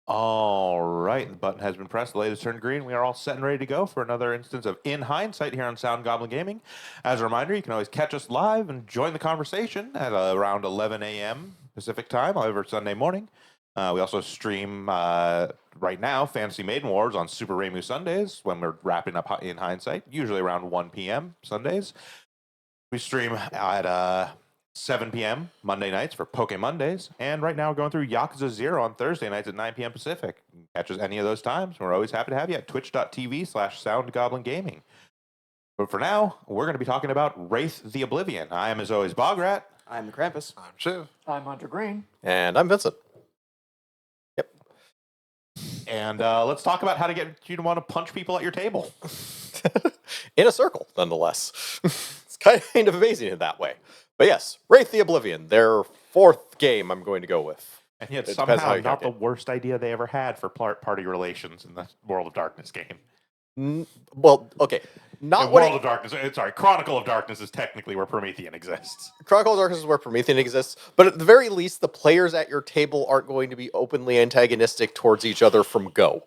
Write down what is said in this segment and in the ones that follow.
All right, the button has been pressed. The light has turned green. We are all set and ready to go for another instance of In Hindsight here on Sound Goblin Gaming. As a reminder, you can always catch us live and join the conversation at around 11 a.m. Pacific time every Sunday morning. We also stream right now Fantasy Maiden Wars on Super Remu Sundays when we're wrapping up In Hindsight, usually around 1 p.m. Sundays. We stream at 7 p.m. Monday nights for Poke Mondays. And right now we're going through Yakuza 0 on Thursday nights at 9 p.m. Pacific. You can catch us any of those times. We're always happy to have you at twitch.tv/SoundGoblinGaming. But for now, we're going to be talking about Wraith the Oblivion. I am, as always, Bograt. I'm the Krampus. I'm Shiv. I'm Hunter Green. And I'm Vincent. Yep. And let's talk about how to get you to want to punch people at your table. In a circle, nonetheless. It's kind of amazing in that way. But yes, Wraith the Oblivion, their fourth game I'm going to go with. And yet It depends how somehow you not count the it. worst idea they ever had for party relations in the World of Darkness game. Well, okay. Not And what World of Darkness, sorry, Chronicle of Darkness is technically where Promethean exists. Chronicle of Darkness is where Promethean exists, but at the very least, the players at your table aren't going to be openly antagonistic towards each other from go.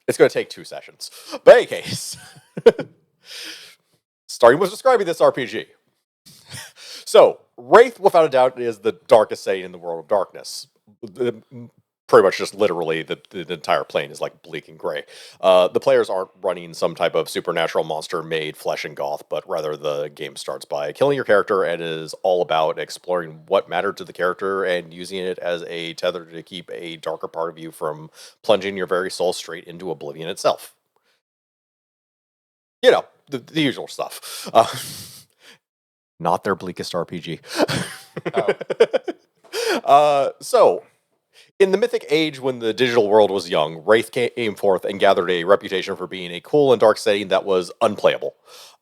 It's going to take 2 sessions. But in any case, starting with describing this RPG. So, Wraith, without a doubt, is the darkest setting in the World of Darkness. Pretty much just literally the entire plane is like bleak and gray. The players aren't running some type of supernatural monster made flesh and goth, but rather the game starts by killing your character and is all about exploring what mattered to the character and using it as a tether to keep a darker part of you from plunging your very soul straight into oblivion itself. You know, the usual stuff. Not their bleakest RPG. So, in the Mythic Age, when the digital world was young, Wraith came forth and gathered a reputation for being a cool and dark setting that was unplayable.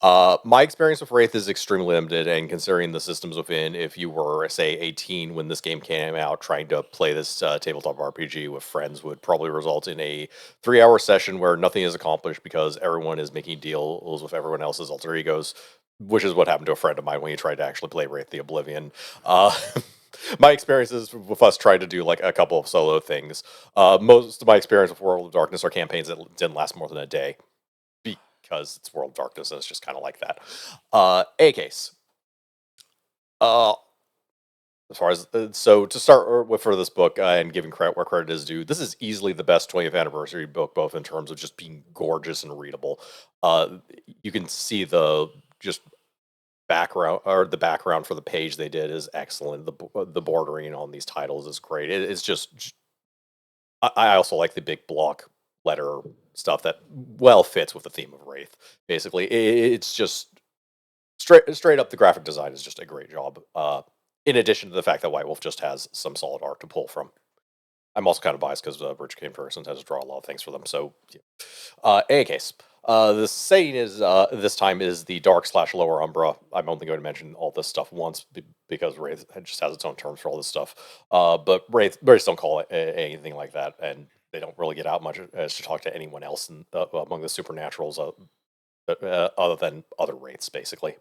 My experience with Wraith is extremely limited, and considering the systems within, if you were, say, a teen when this game came out, trying to play this tabletop RPG with friends would probably result in a 3-hour session where nothing is accomplished because everyone is making deals with everyone else's alter egos, which is what happened to a friend of mine when he tried to actually play Wraith the Oblivion. My experiences with us trying to do like a couple of solo things. Most of my experience with World of Darkness are campaigns that didn't last more than a day because it's World of Darkness and it's just kind of like that. A case. As far as so to start with for this book and giving credit where credit is due, this is easily the best 20th anniversary book, both in terms of just being gorgeous and readable. You can see the just background or the background for the page they did is excellent. The bordering on these titles is great. It's just I also like the big block letter stuff that well fits with the theme of Wraith. Basically, it's just straight up the graphic design is just a great job. In addition to the fact that White Wolf just has some solid art to pull from. I'm also kind of biased because Rich Kane Ferguson has to draw a lot of things for them. So, yeah. In any case, the saying is this time is the dark/lower umbra. I'm only going to mention all this stuff once because Wraith just has its own terms for all this stuff. But Wraith don't call it anything like that, and they don't really get out much as to talk to anyone else among the supernaturals other than other Wraiths, basically.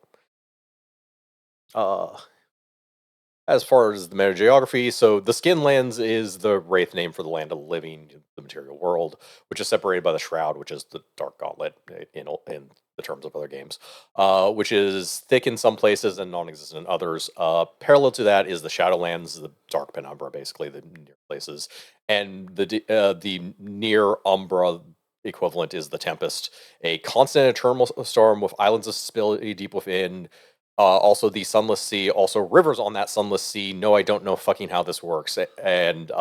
As far as the meta geography, so the Skinlands is the Wraith name for the land of the living, the material world, which is separated by the Shroud, which is the Dark Gauntlet in the terms of other games, which is thick in some places and non-existent in others. Parallel to that is the Shadowlands, the Dark Penumbra, basically the near places, and the near Umbra equivalent is the Tempest, a constant eternal storm with islands of stability deep within. Also, the Sunless Sea, also rivers on that Sunless Sea. No, I don't know fucking how this works. And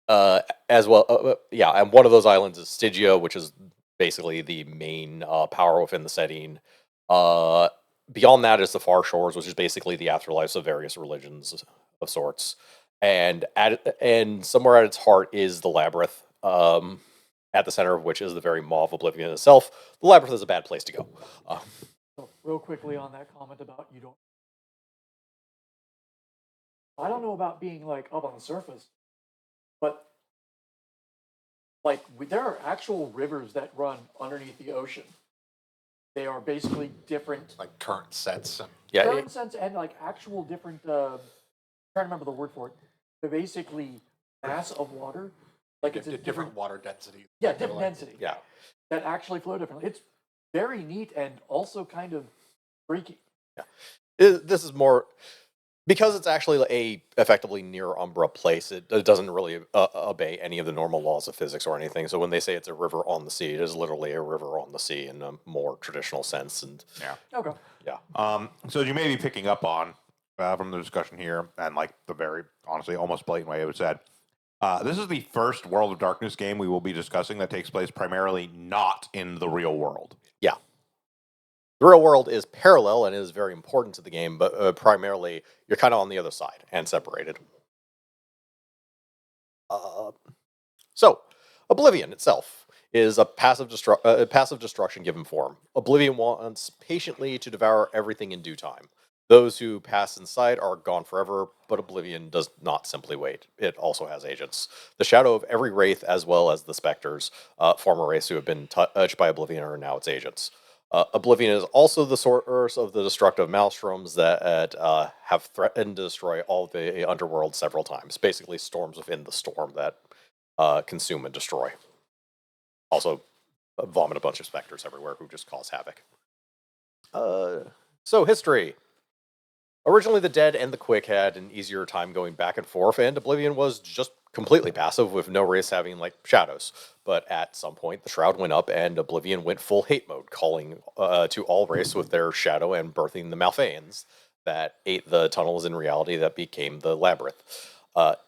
as well, yeah, and one of those islands is Stygia, which is basically the main power within the setting. Beyond that is the Far Shores, which is basically the afterlives of various religions of sorts. And somewhere at its heart is the Labyrinth, at the center of which is the very maw of Oblivion itself. The Labyrinth is a bad place to go. So real quickly on that comment about you don't. I don't know about being like up on the surface, but like there are actual rivers that run underneath the ocean. They are basically different Like current sets. And Yeah, current sense and like actual different. I'm trying to remember the word for it. They're basically mass of water. Like it's a different water density. Yeah, different density. Yeah. That actually flow differently. It's very neat and also kind of freaky. This is more because it's actually effectively near Umbra place. It doesn't really obey any of the normal laws of physics or anything. So when they say it's a river on the sea, it is literally a river on the sea in a more traditional sense. And Okay. So as you may be picking up on from the discussion here, and like the very honestly almost blatant way it was said, this is the first World of Darkness game we will be discussing that takes place primarily not in the real world. yeah, the real world is parallel and is very important to the game, but primarily you're kind of on the other side and separated. So, Oblivion itself is a passive destruction given form. Oblivion wants patiently to devour everything in due time. Those who pass inside are gone forever, but Oblivion does not simply wait. It also has agents. The shadow of every wraith, as well as the specters, former wraiths who have been touched by Oblivion, are now its agents. Oblivion is also the source of the destructive maelstroms that have threatened to destroy all the underworld several times. Basically, storms within the storm that consume and destroy. Also, vomit a bunch of specters everywhere who just cause havoc. So, history. Originally, the Dead and the Quick had an easier time going back and forth, and Oblivion was just completely passive, with no race having, shadows. But at some point, the Shroud went up, and Oblivion went full hate mode, calling to all race with their shadow and birthing the Malfeans that ate the tunnels in reality that became the Labyrinth.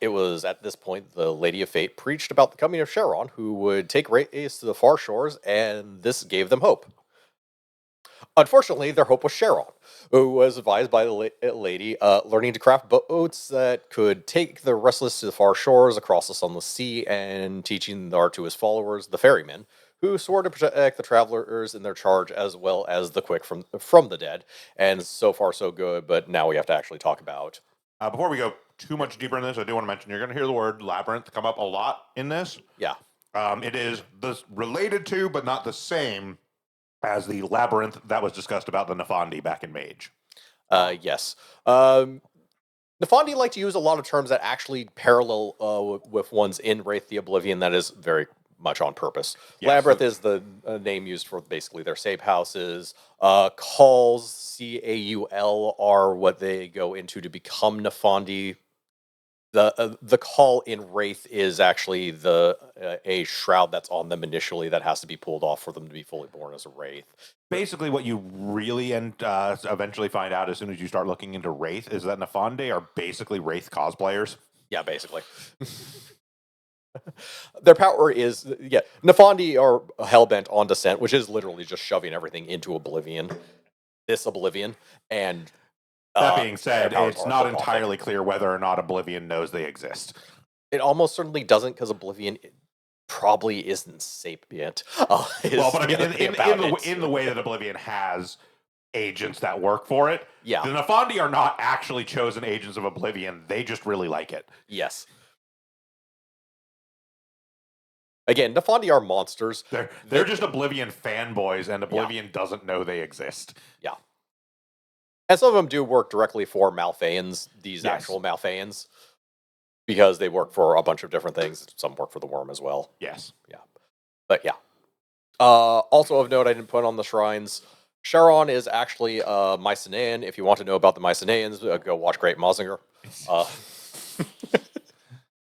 It was at this point the Lady of Fate preached about the coming of Charon, who would take race to the far shores, and this gave them hope. Unfortunately, their hope was Charon, who was advised by the lady learning to craft boats that could take the restless to the far shores across the sunless sea, and teaching the art to his followers, the ferrymen, who swore to protect the travelers in their charge as well as the quick from the dead. And so far, so good, but now we have to actually talk about... Before we go too much deeper in this, I do want to mention you're going to hear the word labyrinth come up a lot in this. Yeah. It is related to, but not the same as the labyrinth that was discussed about the Nefandi back in Mage. Yes. Nefandi like to use a lot of terms that actually parallel with ones in Wraith the Oblivion. That is very much on purpose. Yes. Labyrinth is the name used for basically their safe houses. Calls, Caul, are what they go into to become Nefandi. The call in Wraith is actually a shroud that's on them initially that has to be pulled off for them to be fully born as a Wraith. Basically, what you really eventually find out as soon as you start looking into Wraith is that Nefandi are basically Wraith cosplayers. Yeah, basically. Their power is, Nefandi are hellbent on descent, which is literally just shoving everything into Oblivion. This Oblivion, and... That being said, their it's powers not are entirely clear whether or not Oblivion knows they exist. It almost certainly doesn't, because Oblivion probably isn't sapient. Well, but I mean, in the way that Oblivion has agents that work for it, Yeah. the Nefandi are not actually chosen agents of Oblivion. They just really like it. Yes. Again, Nefandi are monsters. They're just Oblivion fanboys, and Oblivion doesn't know they exist. Yeah. And some of them do work directly for Malfeans, these actual Malfeans, because they work for a bunch of different things. Some work for the Worm as well. Yes. Yeah. But yeah. Also of note, I didn't put on the shrines. Charon is actually Mycenaean. If you want to know about the Mycenaeans, go watch Great Mazinger.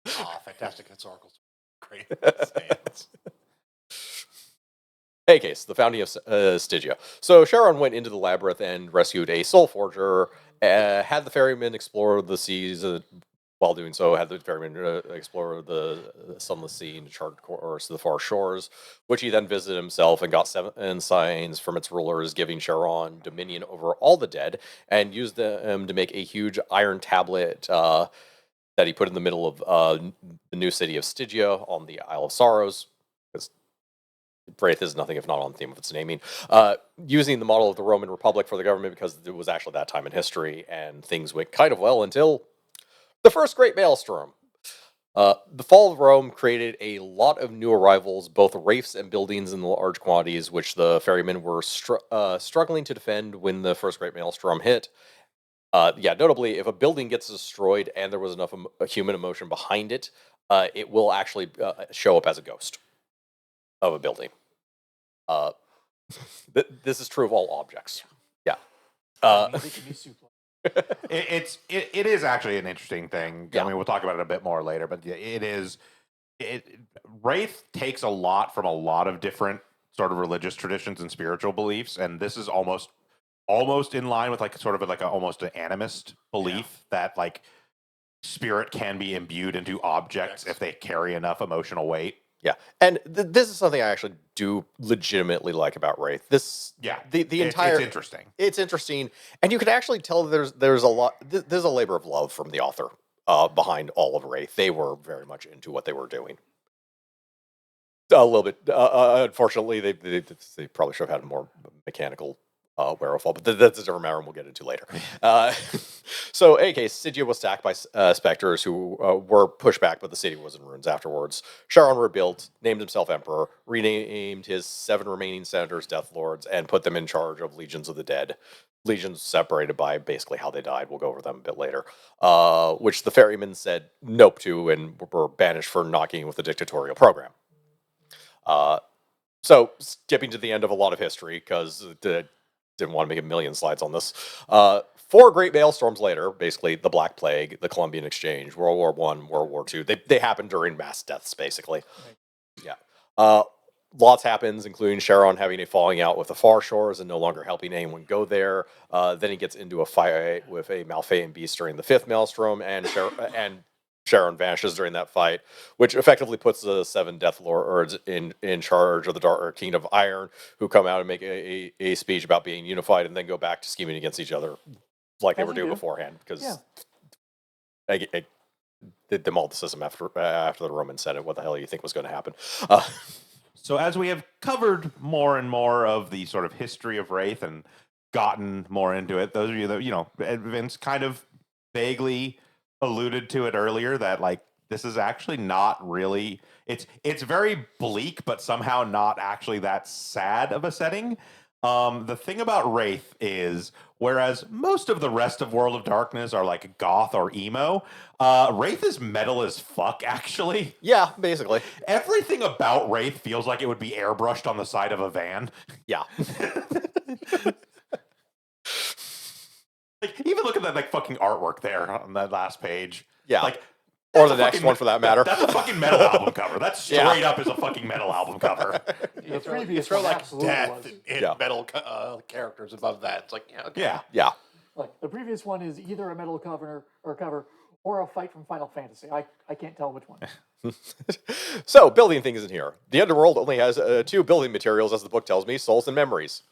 Fantastic historical. Great. Hey, case, the founding of Stygia. So Charon went into the labyrinth and rescued a soul forger, had the ferryman explore the seas. While doing so, had the ferryman explore the sunless sea and chart course to the far shores, which he then visited himself and got 7 signs from its rulers, giving Charon dominion over all the dead, and used them to make a huge iron tablet that he put in the middle of the new city of Stygia on the Isle of Sorrows. Because Wraith is nothing if not on theme of its naming. Using the model of the Roman Republic for the government, because it was actually that time in history, and things went kind of well until the First Great Maelstrom. The fall of Rome created a lot of new arrivals, both wraiths and buildings in large quantities, which the ferrymen were struggling to defend when the First Great Maelstrom hit. Yeah, notably, if a building gets destroyed and there was enough human emotion behind it, it will actually show up as a ghost of a building. Uh, this is true of all objects. Yeah. That means it can be suplex. It is actually an interesting thing. Yeah. I mean, we'll talk about it a bit more later, but yeah, it is. Wraith takes a lot from a lot of different sort of religious traditions and spiritual beliefs, and this is almost in line with like sort of like almost an animist belief that like spirit can be imbued into objects if they carry enough emotional weight. Yeah, and this is something I actually do legitimately like about Wraith. This, the entire it's interesting. It's interesting, and you can actually tell there's a lot. There's a labor of love from the author behind all of Wraith. They were very much into what they were doing. A little bit, unfortunately, they probably should have had more mechanical wherewithal, but that's a different matter, and we'll get into later. So, in any case, Stygia was sacked by specters who were pushed back, but the city was in ruins afterwards. Charon rebuilt, named himself emperor, renamed his 7 remaining senators Death Lords, and put them in charge of legions of the dead. Legions separated by basically how they died. We'll go over them a bit later. Which the ferrymen said nope to and were banished for not with the dictatorial program. So, skipping to the end of a lot of history, because didn't want to make a million slides on this. 4 great maelstorms later, basically the Black Plague, the Columbian Exchange, World War I, World War II, they happened during mass deaths, basically. Right. Yeah. Lots happens, including Charon having a falling out with the Far Shores and no longer helping anyone go there. Then he gets into a fight with a Malfean beast during the 5th Maelstrom, and Charon vanishes during that fight, which effectively puts the 7 Death Lords in charge of the Dark Kingdom of Iron, who come out and make a speech about being unified and then go back to scheming against each other like they were doing beforehand, because they demolished the system after the Romans said it. What the hell do you think was going to happen? So as we have covered more and more of the sort of history of Wraith and gotten more into it, those of you that, Vince kind of vaguely alluded to it earlier, that like this is actually not really, it's very bleak, but somehow not actually that sad of a setting. The thing about Wraith is, whereas most of the rest of World of Darkness are like goth or emo, Wraith is metal as fuck, actually. Yeah, basically. Everything about Wraith feels like it would be airbrushed on the side of a van. Yeah. Like, even look at that like fucking artwork there on that last page. Yeah. Like, or the next one for that matter. That's a fucking metal album cover. That's straight up is a fucking metal album cover. The previous throw one like absolutely death was. and metal characters above that. It's like, yeah, okay. Yeah. Like the previous one is either a metal cover or a fight from Final Fantasy. I can't tell which one. So, building things in here. The Underworld only has 2 building materials, as the book tells me: souls and memories.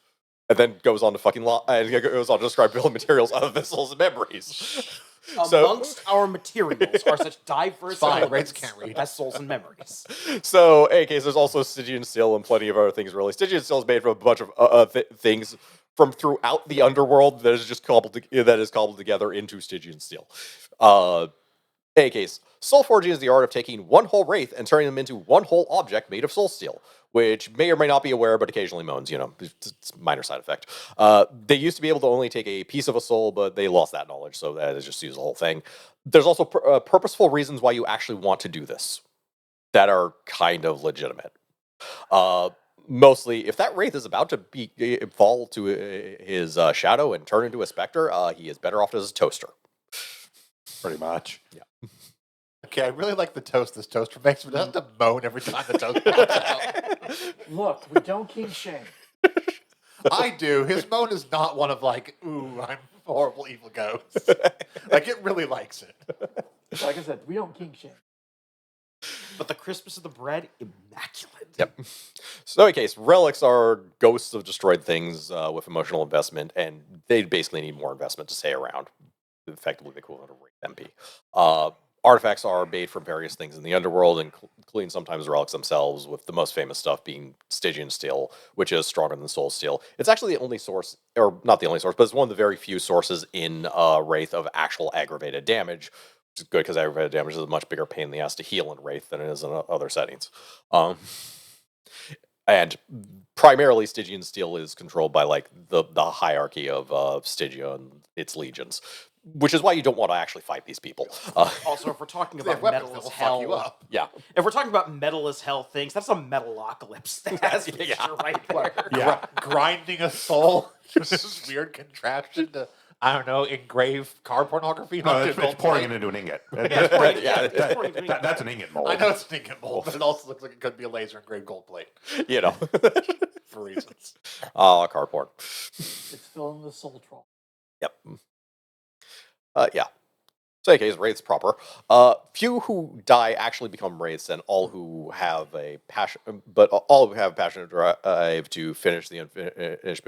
And then goes on to goes on to describe building materials other than souls and memories. Amongst our materials are such diverse Fine, elements Wraiths can't read. as souls and memories. So, in any case, there's also Stygian steel and plenty of other things, really. Stygian steel is made from a bunch of things from throughout the Underworld that is just cobbled together into Stygian steel. In any case, soul forging is the art of taking one whole wraith and turning them into one whole object made of soul steel, which may or may not be aware, but occasionally moans, it's a minor side effect. They used to be able to only take a piece of a soul, but they lost that knowledge, so they just use the whole thing. There's also purposeful reasons why you actually want to do this that are kind of legitimate. Mostly, if that wraith is about to fall to his shadow and turn into a specter, he is better off as a toaster. Pretty much. Yeah. Okay, I really like the toast this toaster makes, but it doesn't have to moan every time the toast pops out. Look, we don't kink shame. I do. His moan is not one of like, ooh, I'm a horrible evil ghost. Like, it really likes it. Like I said, we don't kink shame. But the crispness of the bread, immaculate. Yep. So, in any case, relics are ghosts of destroyed things with emotional investment, and they basically need more investment to stay around. Effectively, the equivalent of MP. Artifacts are made from various things in the underworld, including sometimes relics themselves, with the most famous stuff being Stygian steel, which is stronger than soul steel. It's actually the only source, or not the only source, but it's one of the very few sources in Wraith of actual aggravated damage, which is good because aggravated damage is a much bigger pain in the ass to heal in Wraith than it is in other settings. And primarily Stygian steel is controlled by like the hierarchy of Stygia and its legions, which is why you don't want to actually fight these people. Also, if we're talking They have about weapons metal that as will hell, fuck you up. Yeah. if we're talking about metal as hell things, that's a metalocalypse. That's Yeah. picture right there. Yeah. Grinding a soul. This weird contraption to, I don't know, engrave card pornography No, onto it's gold pouring it plate. into an ingot. It's pouring- Yeah, it's pouring green. That's an ingot mold. I know it's an ingot mold, but it also looks like it could be a laser engraved gold plate You know. for reasons. Cardboard. It's filling the soul troll. Yep. Yeah. So, in any case, wraiths proper. Few who die actually become wraiths, and all who have a passion, but all who have a passionate drive to finish the unfinished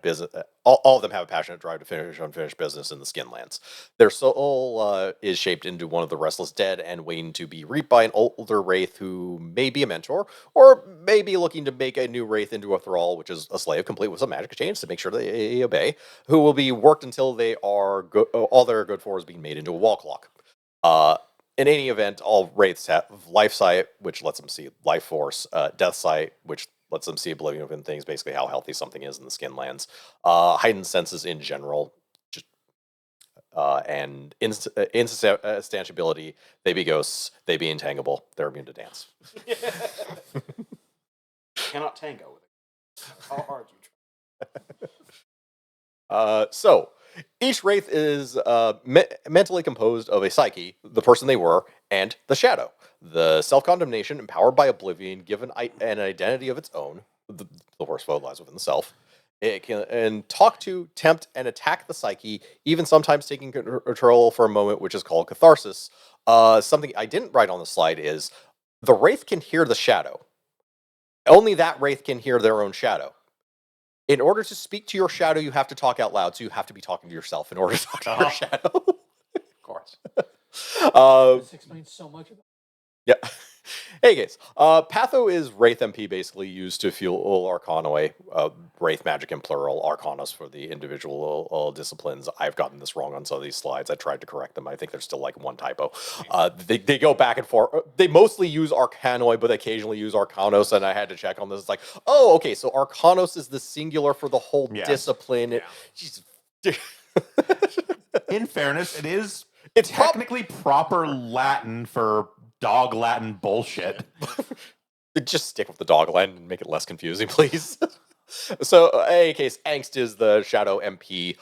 business. All of them have a passionate drive to finish unfinished business in the Skinlands. Their soul is shaped into one of the restless dead and waiting to be reaped by an older wraith who may be a mentor, or may be looking to make a new wraith into a thrall, which is a slave complete with some magic chains to make sure they obey, who will be worked until they are all they're good for is being made into a wall clock. In any event, all wraiths have life sight, which lets them see life force, death sight, which lets them see oblivion within things, basically how healthy something is in the Skinlands, heightened senses in general, just and instantiability. They be ghosts, they be intangible, they're immune to dance. Cannot tango with it. How hard you So, each wraith is mentally composed of a psyche, the person they were, and the shadow. The self-condemnation, empowered by oblivion, given an identity of its own. The worst foe lies within the self. It can talk to, tempt, and attack the psyche, even sometimes taking control for a moment, which is called catharsis. Something I didn't write on the slide is the wraith can hear the shadow. Only that wraith can hear their own shadow. In order to speak to your shadow, you have to talk out loud, so you have to be talking to yourself in order to talk to your shadow. Of course. This explains so much of it. Yeah. Hey guys, Patho is Wraith MP, basically used to fuel Arcanoe, Wraith magic in plural, Arcanas for the individual disciplines. I've gotten this wrong on some of these slides. I tried to correct them. I think there's still like one typo. They go back and forth. They mostly use Arcanoi, but they occasionally use Arcanos, and I had to check on this. It's like, oh, okay, so Arcanos is the singular for the whole Yes. discipline. Yeah. In fairness, it is It's technically proper Latin for dog Latin bullshit. Just stick with the dog line and make it less confusing, please. So, in any case, Angst is the Shadow MP.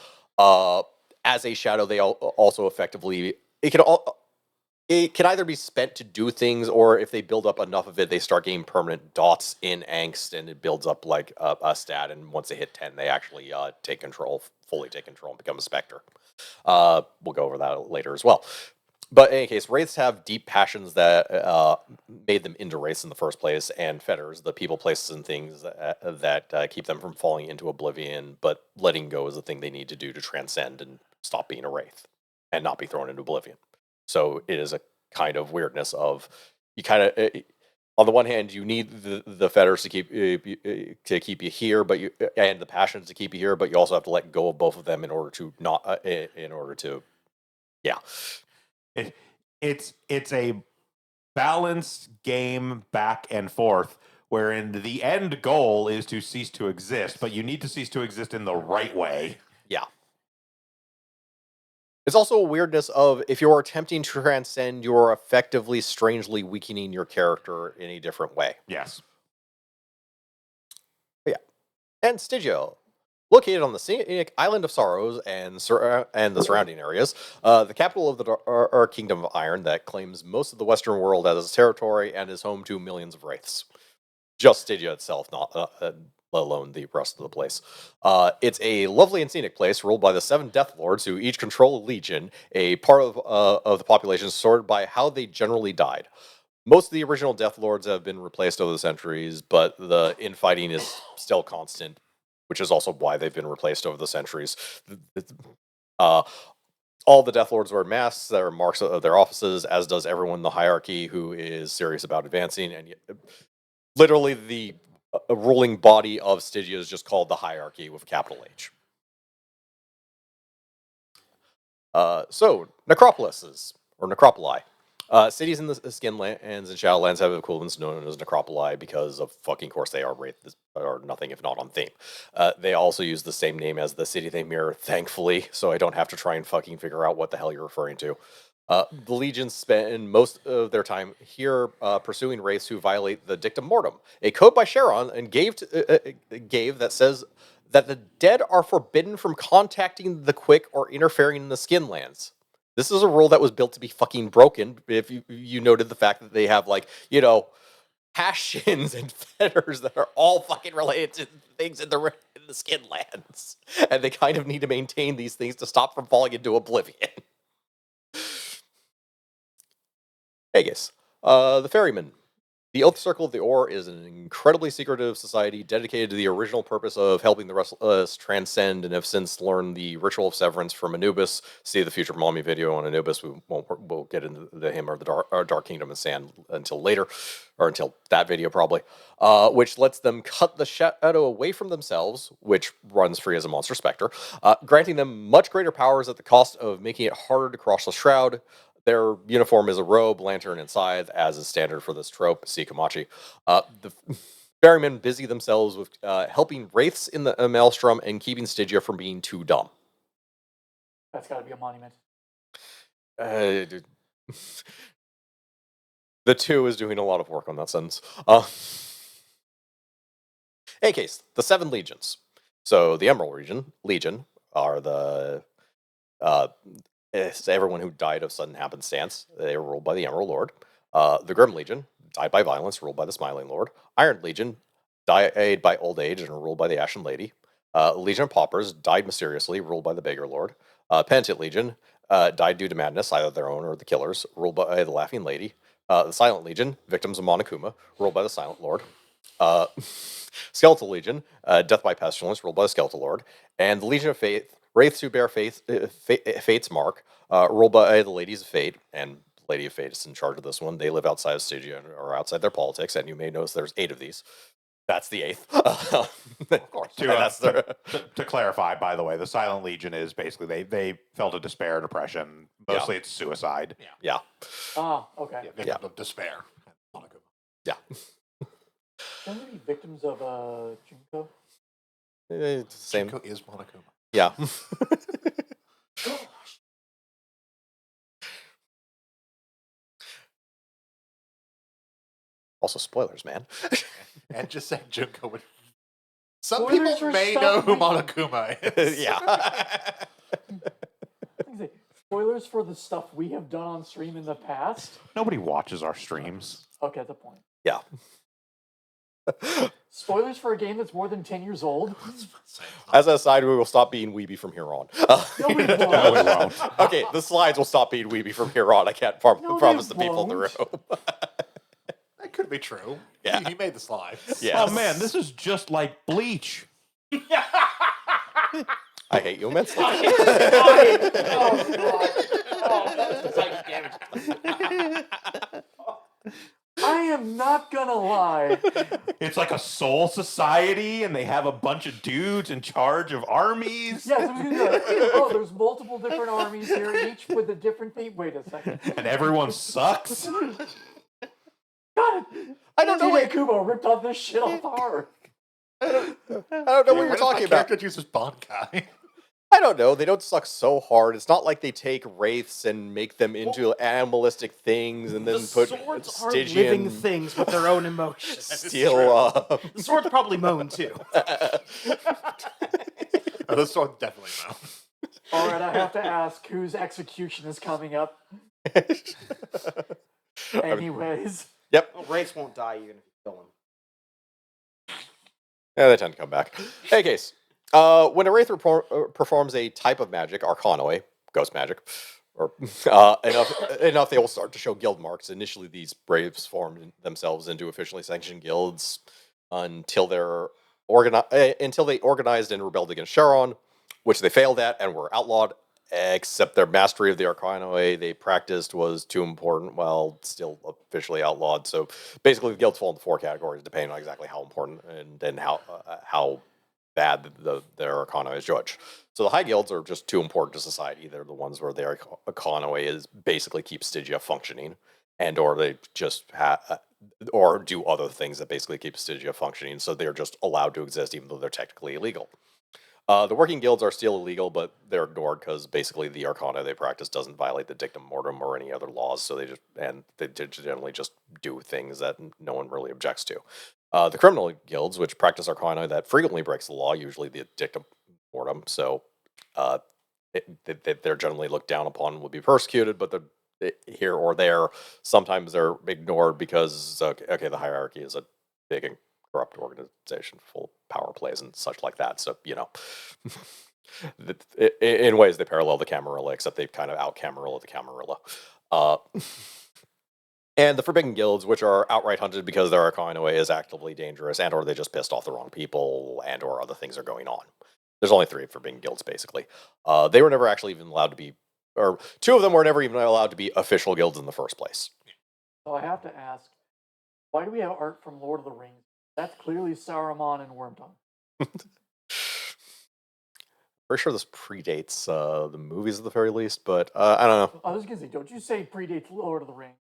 As a Shadow, they also effectively it can either be spent to do things, or if they build up enough of it, they start getting permanent dots in Angst, and it builds up like a stat. And once they hit 10, they actually fully take control, and become a Spectre. We'll go over that later as well. But in any case, wraiths have deep passions that made them into wraiths in the first place, and fetters, the people, places, and things that keep them from falling into oblivion, but letting go is the thing they need to do to transcend and stop being a wraith and not be thrown into oblivion. So it is a kind of weirdness of, you kind of, on the one hand, you need the fetters to keep you here, but and the passions to keep you here, but you also have to let go of both of them in order to yeah. It's a balanced game back and forth, wherein the end goal is to cease to exist, but you need to cease to exist in the right way. Yeah. It's also a weirdness of, if you're attempting to transcend, you're effectively strangely weakening your character in a different way. Yes. But yeah. And Stygia, located on the scenic island of Sorrows and the surrounding areas, the capital of the Kingdom of Iron that claims most of the Western world as its territory and is home to millions of wraiths. Just Stygia itself, not let alone the rest of the place. It's a lovely and scenic place ruled by the 7 Death Lords, who each control a legion, a part of the population sorted by how they generally died. Most of the original Death Lords have been replaced over the centuries, but the infighting is still constant, which is also why they've been replaced over the centuries. All the Death Lords wear masks that are marks of their offices, as does everyone in the hierarchy who is serious about advancing. And literally, the ruling body of Stygia is just called the hierarchy with a capital H. So, necropolises, or necropoli. Cities in the Skinlands and Shadowlands have equivalents known as necropoli because of fucking course they are Wraith or nothing if not on theme. They also use the same name as the city they mirror, thankfully, so I don't have to try and fucking figure out what the hell you're referring to. The legions spend most of their time here pursuing wraiths who violate the Dictum Mortem, a code by Charon and gave that says that the dead are forbidden from contacting the quick or interfering in the Skinlands. This is a rule that was built to be fucking broken. If you noted the fact that they have passions and fetters that are all fucking related to things in the Skinlands, and they kind of need to maintain these things to stop from falling into oblivion. Haggis. The Ferryman. The Oath Circle of the Ore is an incredibly secretive society dedicated to the original purpose of helping the restless transcend, and have since learned the ritual of severance from Anubis. See the Future Mommy video on Anubis. We'll get into him or the Dark Kingdom of Sand until later, or until that video probably, which lets them cut the shadow away from themselves, which runs free as a monster specter, granting them much greater powers at the cost of making it harder to cross the shroud. Their uniform is a robe, lantern, and scythe, as is standard for this trope. See Komachi. The ferrymen busy themselves with helping wraiths in the maelstrom and keeping Stygia from being too dumb. That's got to be a monument. The 2 is doing a lot of work on that sentence. In any case, the 7 legions. So the Emerald Legion are the it's everyone who died of sudden happenstance. They were ruled by the Emerald Lord. The Grim Legion died by violence, ruled by the Smiling Lord. Iron Legion died by old age and ruled by the Ashen Lady. Legion of Paupers died mysteriously, ruled by the Beggar Lord. Penitent Legion died due to madness, either their own or the killers, ruled by the Laughing Lady. The Silent Legion, victims of Monokuma, ruled by the Silent Lord. Skeletal Legion, death by pestilence, ruled by the Skeletal Lord. And the Legion of Faith, wraiths who bear Fate's mark, ruled by the Ladies of Fate, and Lady of Fate is in charge of this one. They live outside of Stygia or outside their politics, and you may notice there's 8 of these. That's the 8th. Of course. To clarify, by the way, the Silent Legion is basically they felt a despair, depression. Mostly it's suicide. Yeah. Ah, okay. Yeah, victim of despair. Yeah. Can there be victims of Junko? Same. Jinko is Monokuma. Yeah. Also, spoilers, man. And just saying Junko would. Some Spoilers people for may stuff know who we- Monokuma is. Yeah. I was gonna say, spoilers for the stuff we have done on stream in the past. Nobody watches our streams. Okay, that's a point. Yeah. Spoilers for a game that's more than 10 years old. As an aside, we will stop being weeby from here on. No, we won't. No, we won't. Okay, the slides will stop being weeby from here on. I can't promise they the people in the room. That could be true. Yeah. He made the slides. Yeah. Oh man, this is just like Bleach. I hate you immensely. Oh, God. Oh, that's psychic damage. I am not gonna lie. It's like a soul society, and they have a bunch of dudes in charge of armies. Yes, I was gonna be like, oh, there's multiple different armies here, each with a different theme. Wait a second. And everyone sucks. God, I don't know DJ what Kubo ripped off this shit off hard. I don't know what you're talking about. Character uses Bankai. I don't know. They don't suck so hard. It's not like they take wraiths and make them into animalistic things and then The put swords are Stygian living things with their own emotions. steel. The swords probably moan too. Oh, this one definitely no. All right, I have to ask whose execution is coming up. Anyways, Yep. Well, wraiths won't die even if you kill them. Yeah, they tend to come back. In any case, when a wraith performs a type of magic, arcanoi, ghost magic, or enough, they will start to show guild marks. Initially, these wraiths form themselves into officially sanctioned guilds until they organized and rebelled against Charon, which they failed at and were outlawed. Except their mastery of the arcanoi they practiced was too important, while still officially outlawed. So basically, the guilds fall into 4 categories, depending on exactly how important and then how bad their arcanoi is judged. So the high guilds are just too important to society. They're the ones where their arcanoi is basically keeps Stygia functioning. and or they just or do other things that basically keep Stygia functioning. So they're just allowed to exist, even though they're technically illegal. The working guilds are still illegal, but they're ignored because basically the arcana they practice doesn't violate the dictum mortem or any other laws. So they generally just do things that no one really objects to. The criminal guilds, which practice arcana that frequently breaks the law, usually the dictum mortem. So they're generally looked down upon and will be persecuted, but here or there, sometimes they're ignored because okay, the hierarchy is a big and corrupt organization full of power plays and such like that. So in ways they parallel the Camarilla, except they kind of out Camarilla the Camarilla. And the Forbidden Guilds, which are outright hunted because their arcana is actively dangerous, and or they just pissed off the wrong people, and or other things are going on. There's only 3 Forbidden Guilds, basically. They were never actually even allowed to be, or 2 of them were never even allowed to be official guilds in the first place. So I have to ask, why do we have art from Lord of the Rings? That's clearly Saruman and Wormtongue. Pretty sure this predates the movies at the very least, but I don't know. I was going to say, don't you say predates Lord of the Rings?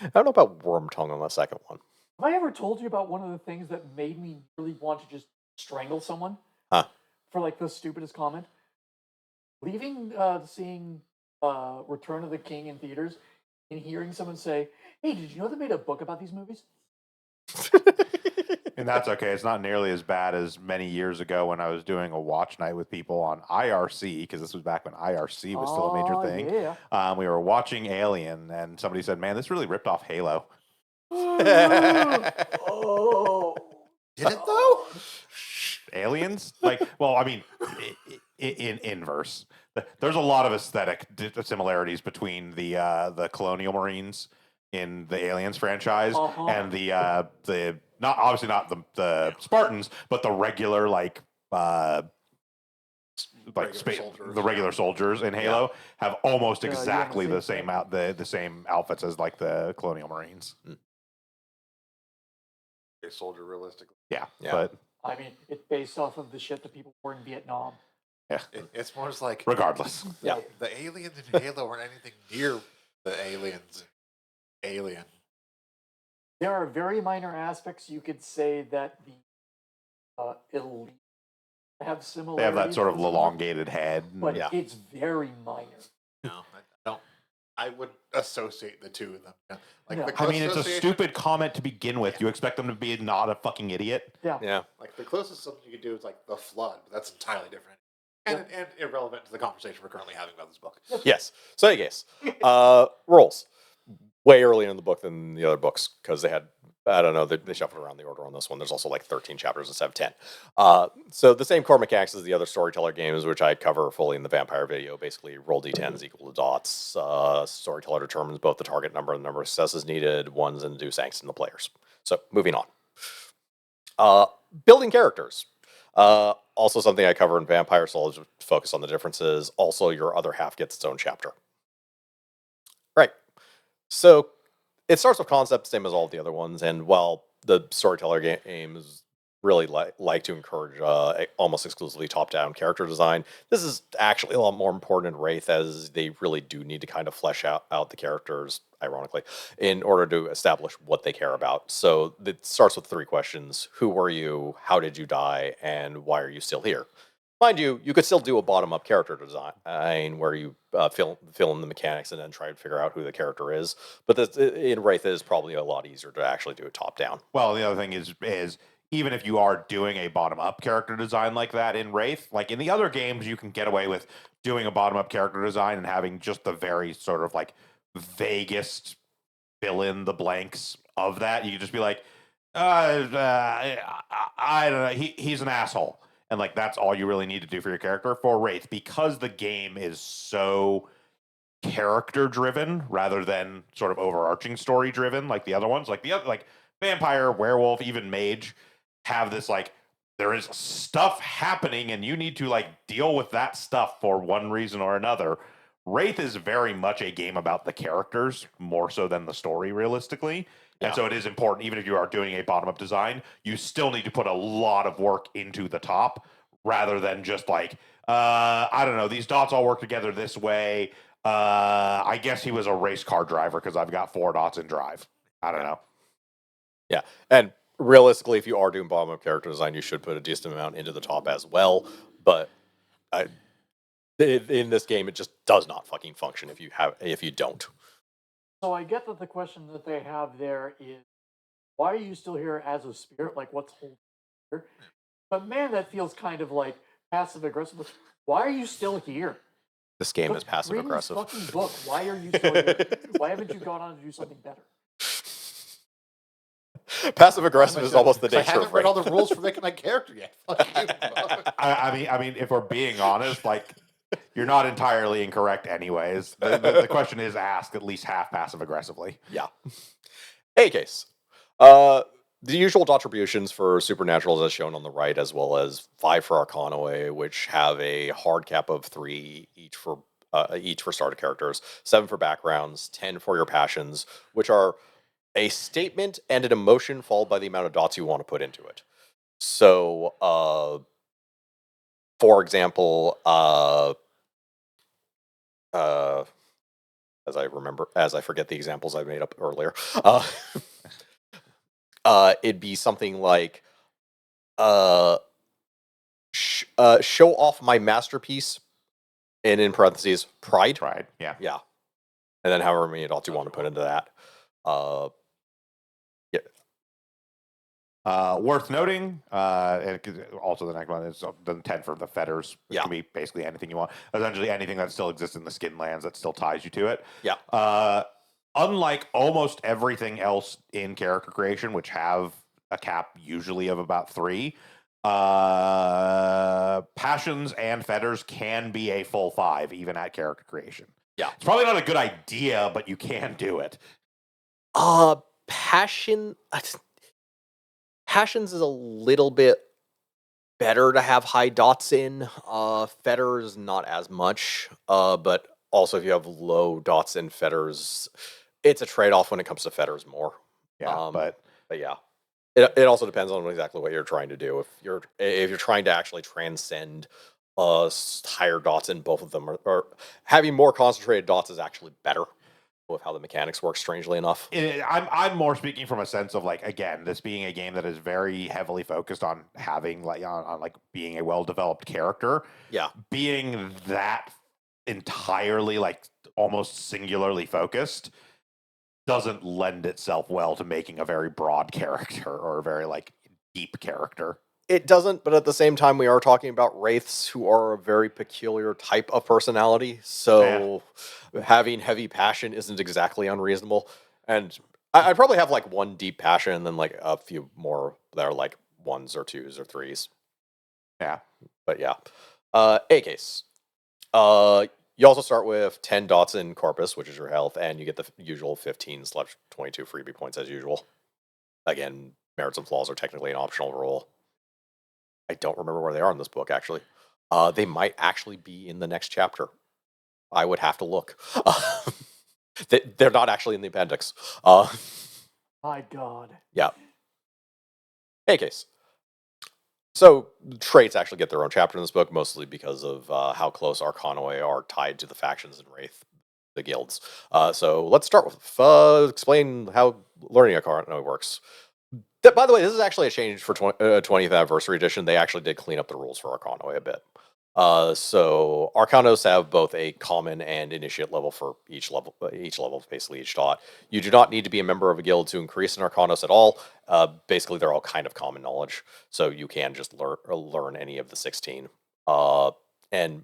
I don't know about Wormtongue on the second one. Have I ever told you about one of the things that made me really want to just strangle someone? Huh. For like the stupidest comment? Leaving, seeing Return of the King in theaters and hearing someone say, hey, did you know they made a book about these movies? And that's okay. It's not nearly as bad as many years ago when I was doing a watch night with people on IRC, because this was back when IRC was still a major thing. Yeah. We were watching Alien, and somebody said, man, this really ripped off Halo. Oh. Did it though? Aliens? Well, I mean, in inverse. There's a lot of aesthetic similarities between the Colonial Marines in the Aliens franchise and the not obviously not the Spartans, but the regular Regular the regular soldiers in Halo have almost exactly the same the same outfits as like the Colonial Marines. A soldier, realistically. Yeah, Yeah. but I mean, it's based off of the shit that people wore in Vietnam. yeah, It's more just like regardless. Yeah. the aliens in Halo weren't anything near the aliens in Alien. There are very minor aspects you could say that the elite have similarities. They have that sort of with some, elongated head. but Yeah. it's very minor. No, I don't. I wouldn't associate the two of them. Yeah. Like No. the I mean, it's a association- stupid comment to begin with. You expect them to be not a fucking idiot? Yeah. Yeah. Like the closest something you could do is like the flood, but that's entirely different and irrelevant to the conversation we're currently having about this book. Yes. So, I guess rolls way earlier in the book than the other books because they had, I don't know, they shuffled around the order on this one. There's also like 13 chapters instead of 10. So the same core mechanics as the other storyteller games, which I cover fully in the vampire video. Basically, roll d10s equal to dots. Storyteller determines both the target number and the number of successes needed. Ones and do sanction the players. So moving on. Building characters. Also something I cover in Vampire, so I'll just focus on the differences. Also, your other half gets its own chapter. Right. So it starts with concept, same as all the other ones. And while the storyteller games really like to encourage almost exclusively top-down character design, this is actually a lot more important in Wraith, as they really do need to kind of flesh out the characters, ironically, in order to establish what they care about. So it starts with 3 questions. Who were you? How did you die? And why are you still here? Mind you, you could still do a bottom-up character design where you fill in the mechanics and then try to figure out who the character is. But in Wraith, it is probably a lot easier to actually do it top-down. Well, the other thing is even if you are doing a bottom-up character design like that in Wraith, like in the other games, you can get away with doing a bottom-up character design and having just the very sort of like vaguest fill in the blanks of that. You can just be like, I don't know, he's an asshole. And like that's all you really need to do for your character. For Wraith, because the game is so character driven rather than sort of overarching story driven like the other ones, like vampire, werewolf, even mage have this like there is stuff happening and you need to like deal with that stuff for one reason or another. Wraith is very much a game about the characters more so than the story, realistically. And so it is important, even if you are doing a bottom-up design, you still need to put a lot of work into the top rather than just like, I don't know, these dots all work together this way. I guess he was a race car driver because I've got 4 dots in drive. I don't know. Yeah, and realistically, if you are doing bottom-up character design, you should put a decent amount into the top as well. But in this game, it just does not fucking function if you don't. So I get that the question that they have there is, why are you still here as a spirit? Like, what's holding you here? But man, that feels kind of like passive aggressive. Why are you still here? This game is passive Read this aggressive. fucking book. Why are you still here? Why haven't you gone on to do something better? Passive aggressive is almost the I nature haven't of read all Wraith. the rules for making my character yet. Fuck you. I mean, if we're being honest, like, you're not entirely incorrect anyways. The question is asked at least half passive aggressively. Yeah. Any case, the usual attributions for supernaturals as shown on the right, as well as 5 for Arcanoe, which have a hard cap of 3 each for starter characters, 7 for backgrounds, 10 for your passions, which are a statement and an emotion followed by the amount of dots you want to put into it. So, for example, as I forget the examples I made up earlier, it'd be something like, show off my masterpiece, and in parentheses, pride. Pride, yeah. Yeah. And then however many dots you want to put into that. Worth noting, and also the next one is the 10 for the fetters, which Yeah. can be basically anything you want. Essentially anything that still exists in the skin lands that still ties you to it. Yeah. Unlike almost everything else in character creation, which have a cap usually of about 3, passions and fetters can be a full 5 even at character creation. Yeah. It's probably not a good idea, but you can do it. Passions is a little bit better to have high dots in. Fetters not as much. But also if you have low dots in fetters, it's a trade-off when it comes to fetters more. Yeah, But yeah. It also depends on exactly what you're trying to do. If you're trying to actually transcend higher dots in both of them, or having more concentrated dots is actually better with how the mechanics work, strangely enough. I'm more speaking from a sense of, like, again, this being a game that is very heavily focused on having on like being a well-developed character. Yeah. Being that entirely, like, almost singularly focused doesn't lend itself well to making a very broad character or a very, like, deep character. It doesn't, but at the same time, we are talking about wraiths who are a very peculiar type of personality. So having heavy passion isn't exactly unreasonable. And I probably have like 1 deep passion and then like a few more that are like 1s or 2s or 3s. Yeah. But yeah. A case. You also start with 10 dots in Corpus, which is your health, and you get the usual 15/22 freebie points as usual. Again, merits and flaws are technically an optional rule. I don't remember where they are in this book, actually. They might actually be in the next chapter. I would have to look. They're not actually in the appendix. My God. Yeah. Any case. So, traits actually get their own chapter in this book, mostly because of how close Arcanoe are tied to the factions in Wraith, the guilds. So, let's start with explain how learning Arcanoe works. By the way, this is actually a change for 20th Anniversary Edition. They actually did clean up the rules for Arcanoe a bit. So Arcanos have both a common and initiate level for each level, basically each dot. You do not need to be a member of a guild to increase in Arcanos at all. Basically, they're all kind of common knowledge, so you can just learn any of the 16. And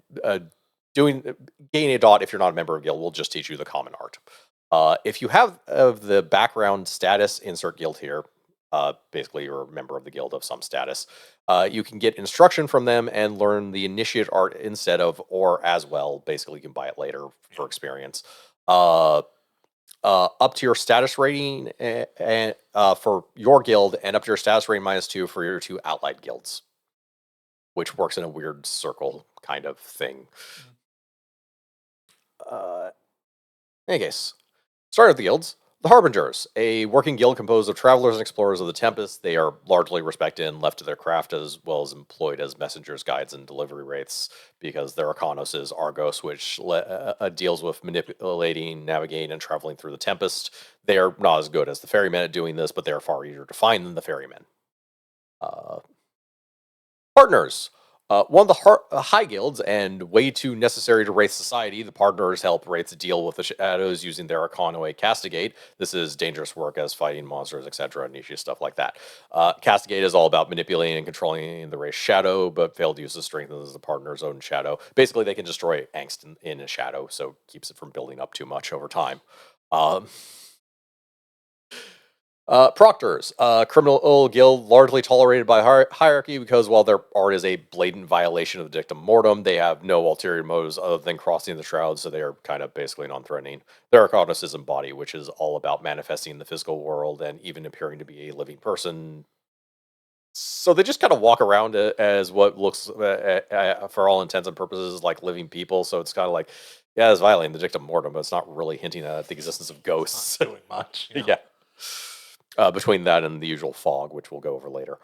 gaining a dot if you're not a member of a guild will just teach you the common art. If you have the background status, insert guild here. Basically, you're a member of the guild of some status. You can get instruction from them and learn the initiate art instead of or as well. Basically, you can buy it later for experience. Up to your status rating and for your guild, and up to your status rating -2 for your 2 allied guilds, which works in a weird circle kind of thing. In any case, start with the guilds. The Harbingers, a working guild composed of travelers and explorers of the Tempest. They are largely respected and left to their craft, as well as employed as messengers, guides, and delivery wraiths, because their Arcanos is Argos, which deals with manipulating, navigating, and traveling through the Tempest. They are not as good as the ferrymen at doing this, but they are far easier to find than the ferrymen. Partners. One of the high guilds, and way too necessary to Wraith society, the partners help Wraiths deal with the shadows using their Arcanoid Castigate. This is dangerous work as fighting monsters, etc., niche stuff like that. Castigate is all about manipulating and controlling the Wraith's shadow, but failed use of strengthens the partner's own shadow. Basically, they can destroy angst in a shadow, so keeps it from building up too much over time. Proctors, criminal guild largely tolerated by hierarchy because while their art is a blatant violation of the dictum mortem, they have no ulterior motives other than crossing the shrouds, so they are kind of basically non-threatening. Their Arcanos is embodied, which is all about manifesting the physical world and even appearing to be a living person. So they just kind of walk around as what looks, for all intents and purposes, like living people. So it's kind of like, yeah, it's violating the dictum mortem, but it's not really hinting at the existence of ghosts. Not doing much. Yeah. Between that and the usual fog, which we'll go over later.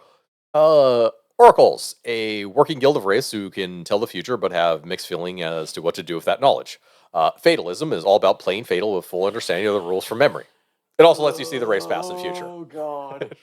Oracles, a working guild of wraiths who can tell the future but have mixed feeling as to what to do with that knowledge. Fatalism is all about playing Fatal with full understanding of the rules from memory. It also lets you see the wraith's past and future. Oh, God.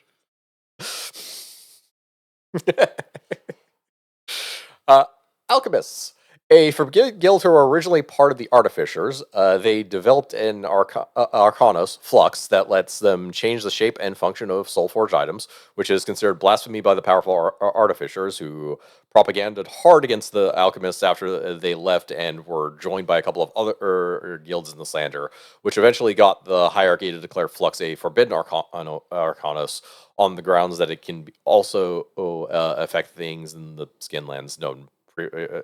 Alchemists, a forbidden guild who were originally part of the Artificers. They developed an Arcanos, Flux, that lets them change the shape and function of soul-forged items, which is considered blasphemy by the powerful Artificers, who propagandaed hard against the Alchemists after they left and were joined by a couple of other guilds in the slander, which eventually got the hierarchy to declare Flux a forbidden Arcanos on the grounds that it can also affect things in the Skinlands known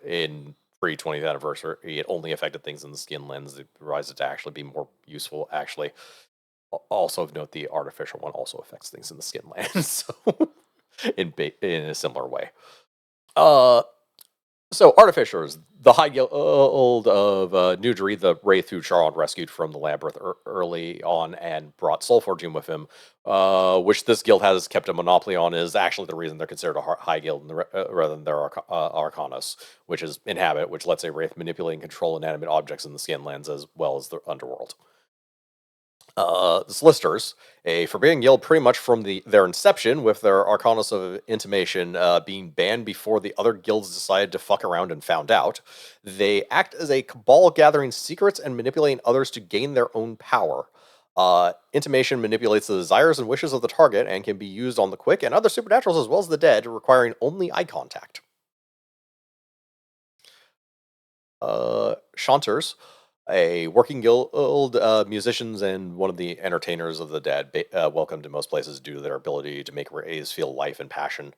in pre-20th anniversary. It only affected things in the skin lens. It realized it to actually be more useful, actually. Also of note, the artificial one also affects things in the skin lens, so in a similar way. So, Artificers, the high guild of Nudri, the wraith who Charon rescued from the labyrinth early on and brought soul forging with him, which this guild has kept a monopoly on, is actually the reason they're considered a high guild rather than their Arcanos, which is inhabit, which lets a wraith manipulate and control inanimate objects in the skin lands as well as the underworld. The Solicitors, a forbidden guild pretty much from their inception, with their Arcanos of Intimation being banned before the other guilds decided to fuck around and found out. They act as a cabal gathering secrets and manipulating others to gain their own power. Intimation manipulates the desires and wishes of the target and can be used on the quick and other supernaturals as well as the dead, requiring only eye contact. Chanters, a working guild, musicians and one of the entertainers of the dead, welcomed in most places due to their ability to make rays feel life and passion.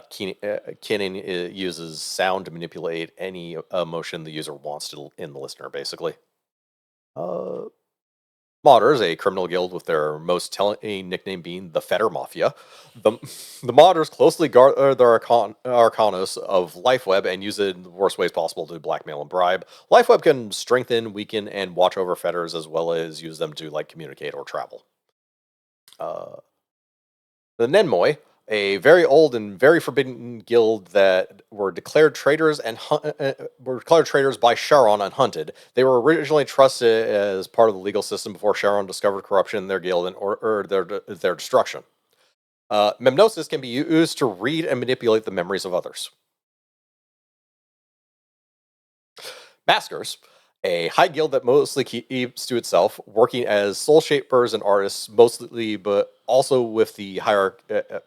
Kinning uses sound to manipulate any emotion the user wants in the listener, basically. Modders, a criminal guild with their most telling nickname being the Fetter Mafia. The modders closely guard their Arcanos of Lifeweb and use it in the worst ways possible to blackmail and bribe. Lifeweb can strengthen, weaken, and watch over fetters as well as use them to communicate or travel. The Nenmoi, a very old and very forbidden guild that were declared traitors by Charon and hunted. They were originally trusted as part of the legal system before Charon discovered corruption in their guild and ordered their destruction. Memnosis can be used to read and manipulate the memories of others. Maskers, a high guild that mostly keeps to itself, working as soul shapers and artists, mostly, but also with the hierarchy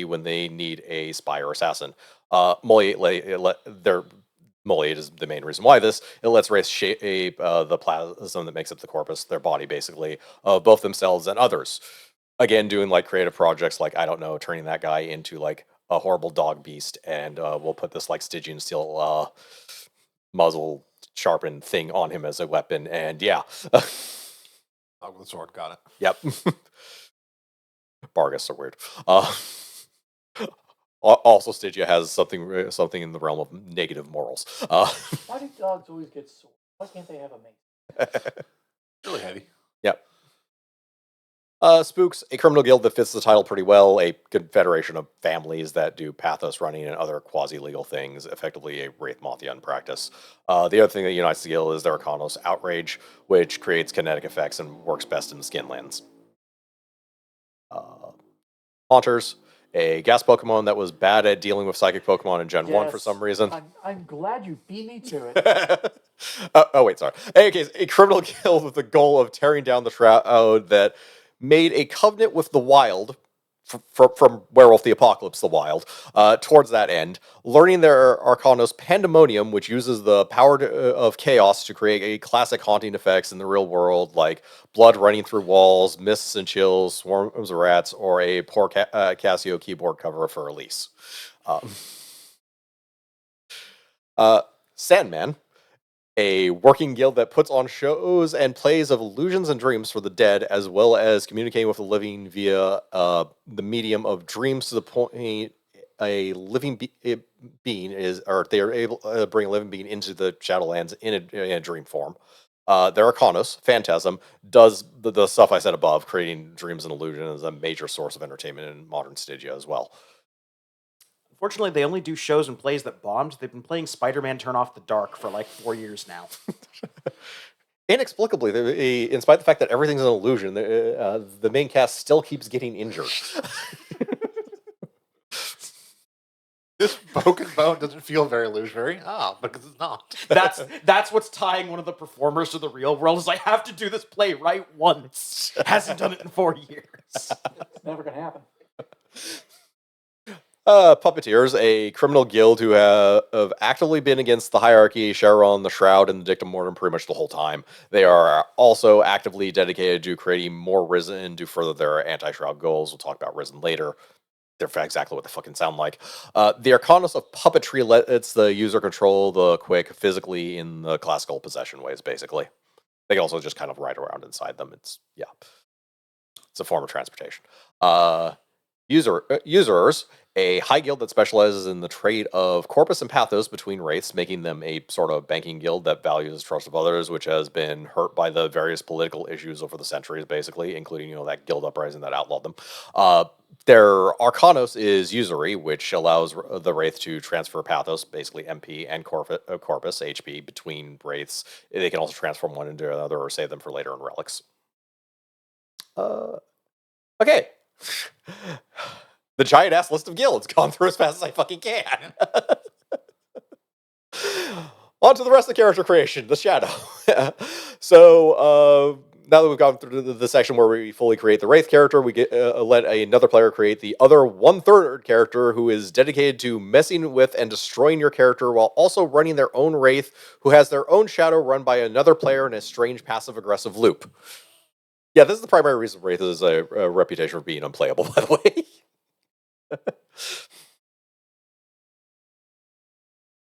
when they need a spy or assassin. Moliate is the main reason why it lets race shape the plasm that makes up the corpus, their body basically, of both themselves and others. Again, doing creative projects turning that guy into a horrible dog beast, and we'll put this Stygian steel muzzle sharpened thing on him as a weapon, and yeah. Dog with a sword, got it. Yep. Bargus are weird. Also, Stygia has something in the realm of negative morals. Why do dogs always get sore? Why can't they have a mate? Really heavy. Yep. Spooks, a criminal guild that fits the title pretty well, a confederation of families that do pathos running and other quasi-legal things, effectively a Wraith Mafia in practice. The other thing that unites the guild is their Arcanos Outrage, which creates kinetic effects and works best in the Skinlands. Haunters, a gas Pokemon that was bad at dealing with psychic Pokemon in Gen 1 for Yes, some reason. I'm glad you beat me to it. Oh, wait, sorry. In any case, a criminal guild with the goal of tearing down the Shroud that made a covenant with the Wild, from Werewolf the Apocalypse, the Wild, towards that end, learning their Arcanos Pandemonium, which uses the power of chaos to create a classic haunting effects in the real world, like blood running through walls, mists and chills, swarms of rats, or a poor Casio keyboard cover for Elise. Sandman, a working guild that puts on shows and plays of illusions and dreams for the dead, as well as communicating with the living via the medium of dreams, to the point a living being is, or they are able to bring a living being into the Shadowlands in a dream form. Their Arcanos, Phantasm, does the stuff I said above, creating dreams and illusions, a major source of entertainment in modern Stygia as well. Unfortunately, they only do shows and plays that bombed. They've been playing Spider-Man Turn Off the Dark for like 4 years now. Inexplicably, in spite of the fact that everything's an illusion, the main cast still keeps getting injured. This broken bone doesn't feel very illusionary. Because it's not. That's what's tying one of the performers to the real world. Is I have to do this play right once. Hasn't done it in 4 years. It's never gonna happen. Puppeteers, a criminal guild who have actively been against the hierarchy, Sharon, the Shroud, and the Dictum Mortem pretty much the whole time. They are also actively dedicated to creating more Risen to further their anti-Shroud goals. We'll talk about Risen later. They're exactly what they fucking sound like. The Arcanos of Puppetry lets the user control the quick physically in the classical possession ways, basically. They can also just kind of ride around inside them. It's a form of transportation. Usurers, a high guild that specializes in the trade of corpus and pathos between wraiths, making them a sort of banking guild that values the trust of others, which has been hurt by the various political issues over the centuries, basically, including that guild uprising that outlawed them. Their Arcanos is usury, which allows the wraith to transfer pathos, basically MP, and corpus, HP, between wraiths. They can also transform one into another or save them for later in relics. Okay. The giant ass list of guilds, gone through as fast as I fucking can. On to the rest of the character creation, the Shadow. So, now that we've gone through the section where we fully create the Wraith character, we get let another player create the other 1/3 character who is dedicated to messing with and destroying your character while also running their own Wraith, who has their own Shadow run by another player in a strange passive-aggressive loop. Yeah, this is the primary reason Wraith is a reputation for being unplayable, by the way.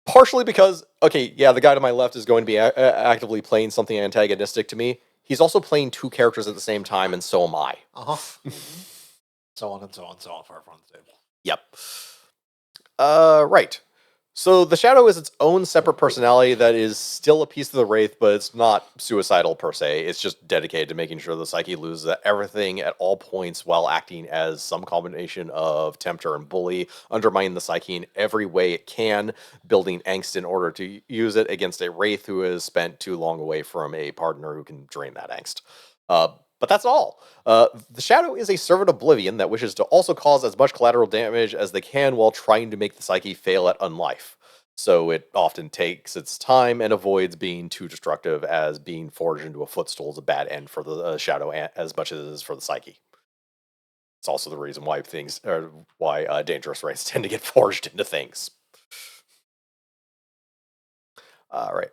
Partially because, the guy to my left is going to be actively playing something antagonistic to me. He's also playing two characters at the same time, and so am I. So on and so on and so on for everyone's table. Yep. Right. So the Shadow is its own separate personality that is still a piece of the Wraith, but it's not suicidal per se. It's just dedicated to making sure the Psyche loses everything at all points while acting as some combination of tempter and bully, undermining the Psyche in every way it can, building angst in order to use it against a Wraith who has spent too long away from a partner who can drain that angst. But that's all. The Shadow is a servant of Oblivion that wishes to also cause as much collateral damage as they can while trying to make the Psyche fail at unlife. So it often takes its time and avoids being too destructive, as being forged into a footstool is a bad end for the Shadow as much as it is for the Psyche. It's also the reason why dangerous wraiths tend to get forged into things. All right.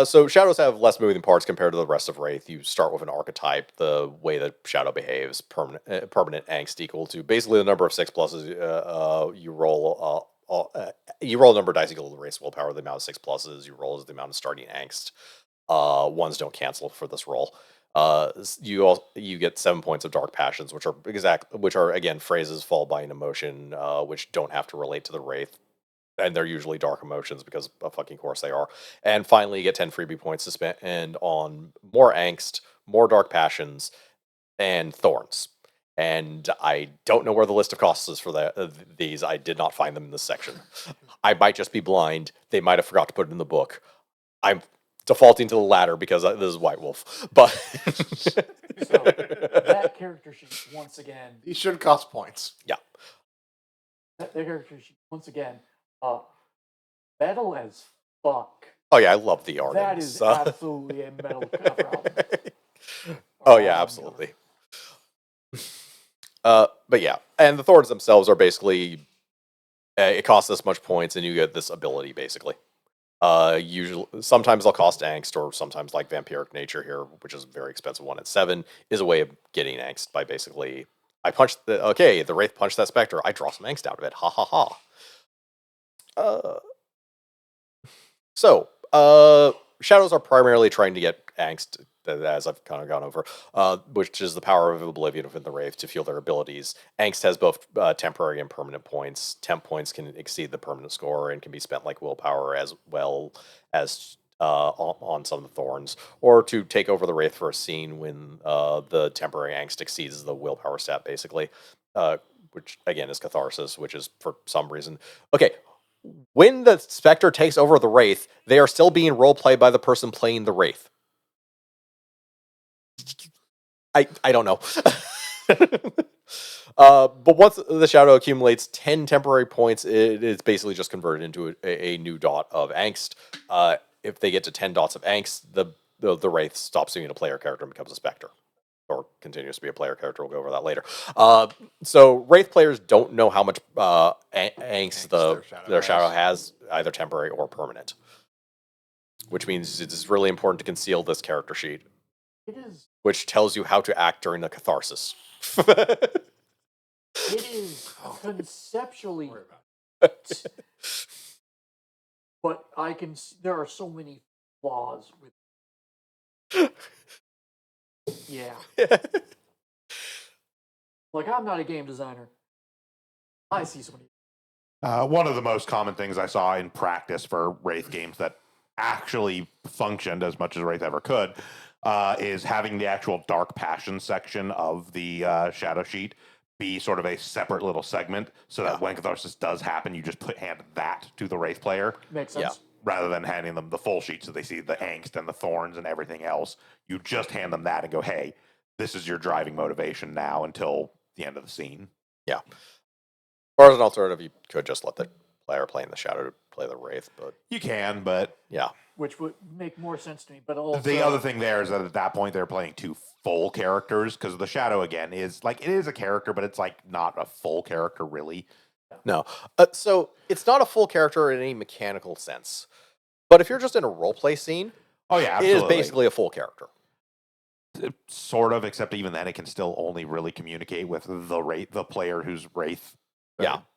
So Shadows have less moving parts compared to the rest of Wraith. You start with an archetype, the way that Shadow behaves, permanent angst equal to basically the number of 6+. You roll a number of dice equal to the Wraith's willpower. The amount of 6+, you roll is the amount of starting angst. Ones don't cancel for this roll. You get 7 points of dark passions, which are again phrases followed by an emotion, which don't have to relate to the Wraith. And they're usually dark emotions because of fucking course they are. And finally, you get 10 freebie points to spend on more angst, more dark passions, and thorns. And I don't know where the list of costs is for these. I did not find them in this section. I might just be blind. They might have forgot to put it in the book. I'm defaulting to the latter because this is White Wolf. But So that character sheet, once again, These should cost points. yeah. that character sheet, once again, metal as fuck. Oh yeah, I love the art. That is absolutely a metal cover album. Oh yeah, absolutely. But yeah, and the thorns themselves are basically it costs this much points, and you get this ability basically. Usually, sometimes they'll cost angst, or sometimes like vampiric nature here, which is a very expensive one at 7, is a way of getting angst by basically the wraith punched that specter. I draw some angst out of it. Ha ha ha. Shadows are primarily trying to get angst, as I've kind of gone over, which is the power of Oblivion within the Wraith to feel their abilities. Angst has both temporary and permanent points. Temp points can exceed the permanent score and can be spent like willpower as well as on some of the thorns, or to take over the Wraith for a scene when the temporary angst exceeds the willpower stat, basically, which again is catharsis, which is for some reason. Okay, when the Spectre takes over the Wraith, they are still being roleplayed by the person playing the Wraith. I don't know. But once the shadow accumulates 10 temporary points, it's basically just converted into a new dot of angst. If they get to 10 dots of angst, the Wraith stops being a player character and becomes a Spectre. Or continues to be a player character. We'll go over that later. So Wraith players don't know how much angst their shadow has, either temporary or permanent. Which means it's really important to conceal this character sheet. It is. Which tells you how to act during the catharsis. It is conceptually, but there are so many flaws with. Yeah. Like, I'm not a game designer. I see so many. One of the most common things I saw in practice for Wraith games that actually functioned as much as Wraith ever could is having the actual Dark Passion section of the shadow sheet be sort of a separate little segment, so that when catharsis does happen, you just hand that to the Wraith player. Makes sense. Rather than handing them the full sheet so they see the angst and the thorns and everything else. You just hand them that and go, hey, this is your driving motivation now until the end of the scene. Yeah. Or as an alternative, you could just let the player playing the shadow play the Wraith, but you can, but yeah. Which would make more sense to me. But also, the other thing there is that at that point they're playing 2 full characters, because the shadow again is like, it is a character, but it's like not a full character really. No. So it's not a full character in any mechanical sense. But if you're just in a roleplay scene, oh yeah, absolutely. It is basically a full character. Sort of, except even then it can still only really communicate with the player whose Wraith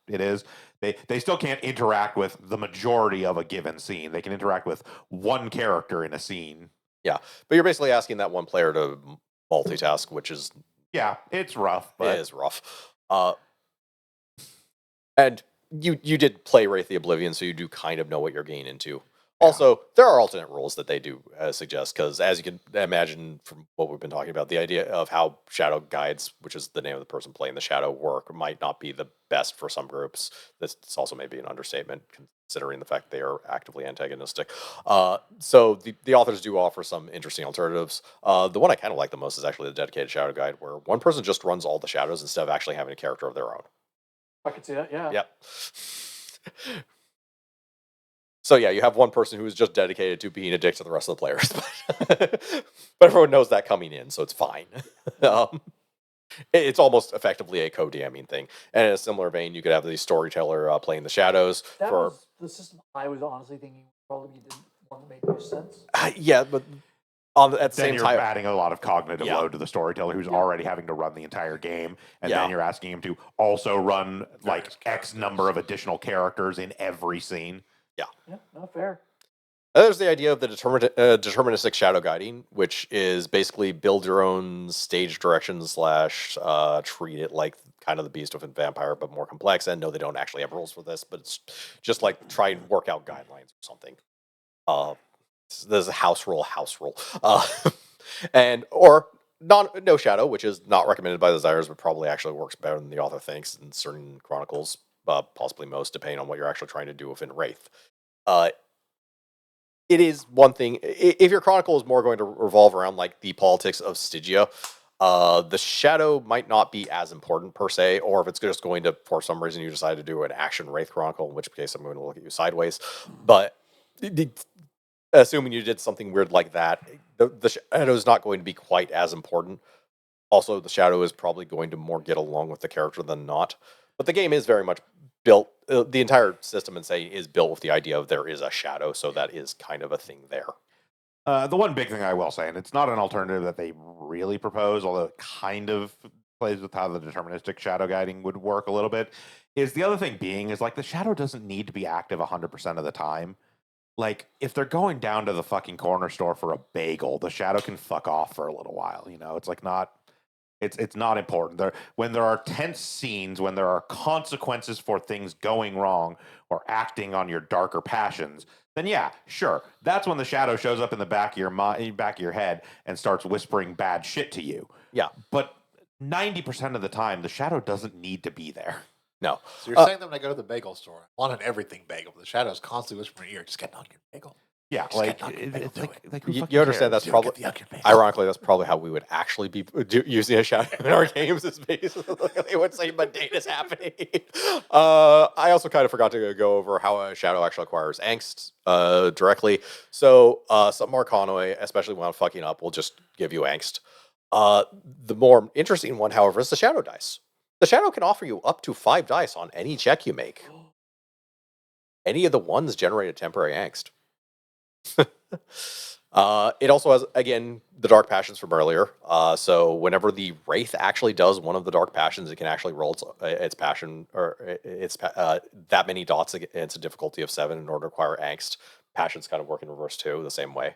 it is. They still can't interact with the majority of a given scene. They can interact with one character in a scene. Yeah, but you're basically asking that one player to multitask, which is... Yeah, it's rough. But it is rough. And you did play Wraith the Oblivion, so you do kind of know what you're getting into. Also, there are alternate rules that they do suggest, because as you can imagine from what we've been talking about, the idea of how shadow guides, which is the name of the person playing the shadow, work might not be the best for some groups. This also may be an understatement, considering the fact they are actively antagonistic. So the authors do offer some interesting alternatives. The one I kind of like the most is actually the dedicated shadow guide, where one person just runs all the shadows instead of actually having a character of their own. I could see that, yeah. Yep. So yeah, you have one person who is just dedicated to being a dick to the rest of the players, but everyone knows that coming in, so it's fine. It's almost effectively a co-DMing thing. And in a similar vein, you could have the storyteller playing the shadows. That was the system I was honestly thinking probably didn't want to make more sense. Yeah, but at the same you're time, adding a lot of cognitive load to the storyteller who's already having to run the entire game, and then you're asking him to also run like X number of additional characters in every scene. Yeah, not fair. There's the idea of the deterministic shadow guiding, which is basically build your own stage direction / treat it like kind of the Beast within Vampire, but more complex. And no, they don't actually have rules for this, but it's just like try and work out guidelines or something. There's a house rule. Or no shadow, which is not recommended by the designers, but probably actually works better than the author thinks in certain chronicles, possibly most, depending on what you're actually trying to do within Wraith. It is one thing. If your chronicle is more going to revolve around like the politics of Stygia, the shadow might not be as important per se, or if it's just going to, for some reason, you decide to do an action Wraith chronicle, in which case I'm going to look at you sideways. But assuming you did something weird like that, the shadow is not going to be quite as important. Also, the shadow is probably going to more get along with the character than not. But the game is very much built, the entire system and say is built with the idea of there is a shadow, so that is kind of a thing there. The one big thing I will say, and it's not an alternative that they really propose, although it kind of plays with how the deterministic shadow guiding would work a little bit, is the other thing being is like the shadow doesn't need to be active 100% of the time. Like, if they're going down to the fucking corner store for a bagel, the shadow can fuck off for a little while. You know, it's like not, it's not important. When there are tense scenes, when there are consequences for things going wrong or acting on your darker passions, then yeah, sure, that's when the shadow shows up in the back of your back of your head and starts whispering bad shit to you. Yeah, but 90% of the time, the shadow doesn't need to be there. no. So you're saying that when I go to the bagel store, I want an everything bagel. The shadow's constantly whispering in my ear, just get an onion bagel. Yeah, Just like, get an onion bagel, do it. like who You fucking understand cares? that's probably, Get the onion bagel. ironically, that's probably how we would actually be using a shadow in our games. Is basically they would say mundane is happening. I also kind of forgot to go over how a shadow actually acquires angst directly. So some Arcanoi, especially when I'm fucking up, will just give you angst. The more interesting one, however, is the shadow dice. The shadow can offer you up to 5 dice on any check you make. Any of the ones generate a temporary angst. It also has, again, the dark passions from earlier. So whenever the Wraith actually does one of the dark passions, it can actually roll its passion, or its that many dots against a difficulty of 7 in order to acquire angst. Passions kind of work in reverse too, the same way.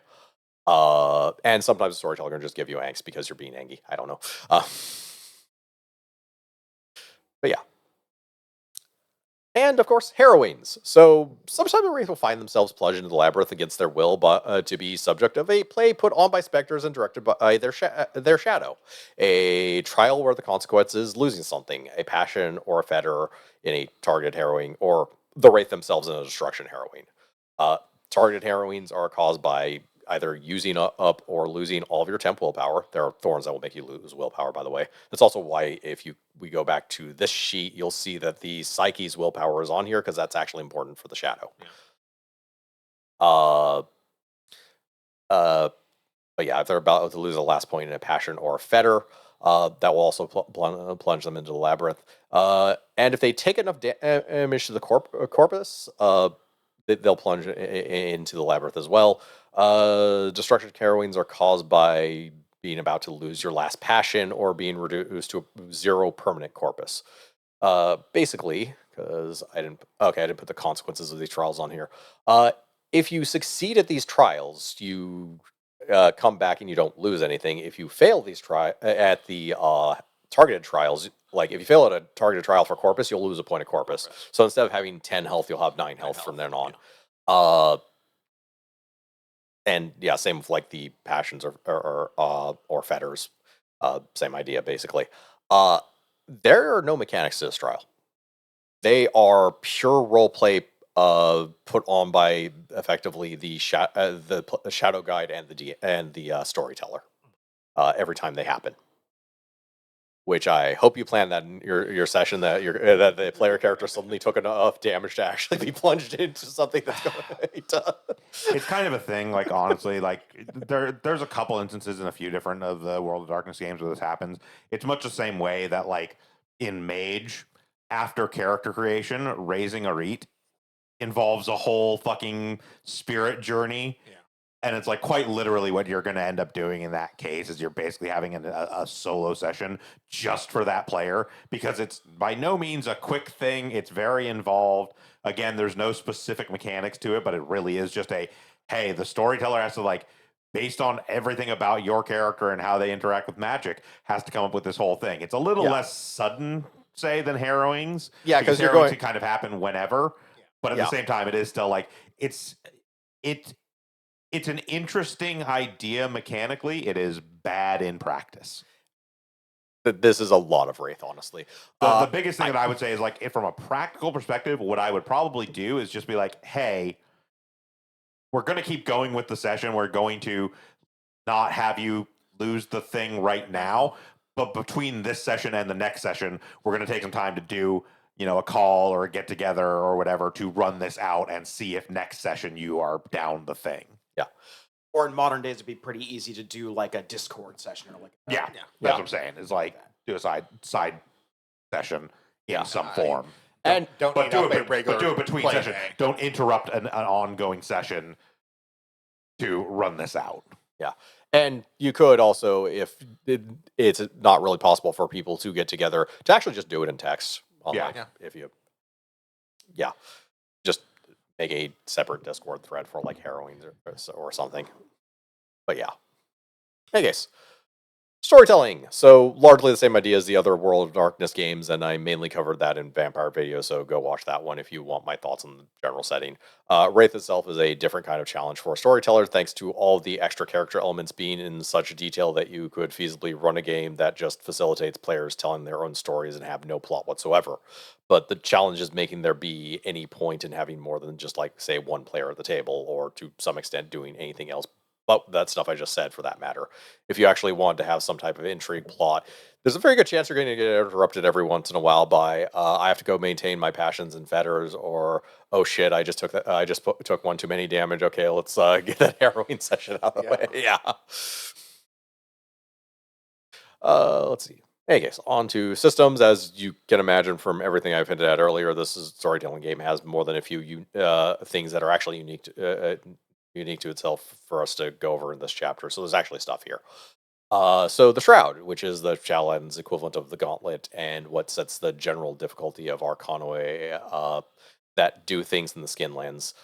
And sometimes the storyteller can just give you angst because you're being angry. I don't know. But yeah. And, of course, heroines. So, sometimes the Wraith will find themselves plunged into the labyrinth against their will, but to be subject of a play put on by specters and directed by their shadow. A trial where the consequence is losing something, a passion or a fetter in a targeted heroine, or the Wraith themselves in a destruction heroine. Targeted heroines are caused by either using up or losing all of your temp willpower. There are thorns that will make you lose willpower, by the way. That's also why if we go back to this sheet, you'll see that the Psyche's willpower is on here because that's actually important for the shadow. Yeah. But yeah, if they're about to lose a last point in a passion or a fetter, that will also plunge them into the labyrinth. And if they take enough damage to the corpus, they'll plunge into the labyrinth as well. Destruction heroines are caused by being about to lose your last passion or being reduced to a 0 permanent corpus. Basically, because I didn't put the consequences of these trials on here. If you succeed at these trials, you come back and you don't lose anything. If you fail these at the targeted trials, like if you fail at a targeted trial for corpus, you'll lose a point of corpus. Right. So instead of having 10 health, you'll have 9 health from then on. Yeah. And yeah, same with like the passions or fetters. Same idea, basically. There are no mechanics to this trial. They are pure role play put on by effectively the shadow guide and the storyteller every time they happen. Which I hope you planned that in your session that that the player character suddenly took enough damage to actually be plunged into something that's going to. It's kind of a thing, like honestly, like there's a couple instances in a few different of the World of Darkness games where this happens. It's much the same way that like in Mage, after character creation, raising a Reet involves a whole fucking spirit journey. Yeah. And it's like quite literally what you're going to end up doing in that case is you're basically having a solo session just for that player because it's by no means a quick thing. It's very involved. Again, there's no specific mechanics to it, but it really is just hey, the storyteller has to like, based on everything about your character and how they interact with magic, has to come up with this whole thing. It's a little less sudden, say, than harrowings. Yeah, because you're harrowings going can kind of happen whenever. But at the same time, it is still like, it it's an interesting idea mechanically. It is bad in practice. This is a lot of Wraith, honestly. The biggest thing that I would say is from a practical perspective, what I would probably do is just be like, hey, we're going to keep going with the session. We're going to not have you lose the thing right now. But between this session and the next session, we're going to take some time to do, a call or a get together or whatever to run this out and see if next session you are down the thing. Yeah. Or in modern days, it'd be pretty easy to do like a Discord session or like. Yeah. That's what I'm saying. Is like do a side session in some form. And Don't But need do up a it regular between play session. day. Don't interrupt an ongoing session to run this out. Yeah. And you could also, if it's not really possible for people to get together, to actually just do it in text. Online, Yeah. If you, just make a separate Discord thread for like harrowing or something. But yeah. Anyways. Storytelling. So largely the same idea as the other World of Darkness games, and I mainly covered that in Vampire Video, so go watch that one if you want my thoughts on the general setting. Wraith itself is a different kind of challenge for a storyteller, thanks to all the extra character elements being in such detail that you could feasibly run a game that just facilitates players telling their own stories and have no plot whatsoever. But the challenge is making there be any point in having more than just, like, say, one player at the table, or to some extent doing anything else but that stuff I just said, for that matter. If you actually want to have some type of intrigue plot, there's a very good chance you're going to get interrupted every once in a while by I have to go maintain my passions and fetters, or oh shit, I just took that. I just took one too many damage. Okay, let's get that harrowing session out of the way. Yeah. Let's see. Anyways, on to systems. As you can imagine from everything I've hinted at earlier, this storytelling game has more than a few things that are actually unique to itself for us to go over in this chapter. So there's actually stuff here. So the Shroud, which is the Shadowlands equivalent of the Gauntlet, and what sets the general difficulty of Arcanoe that do things in the Skinlands.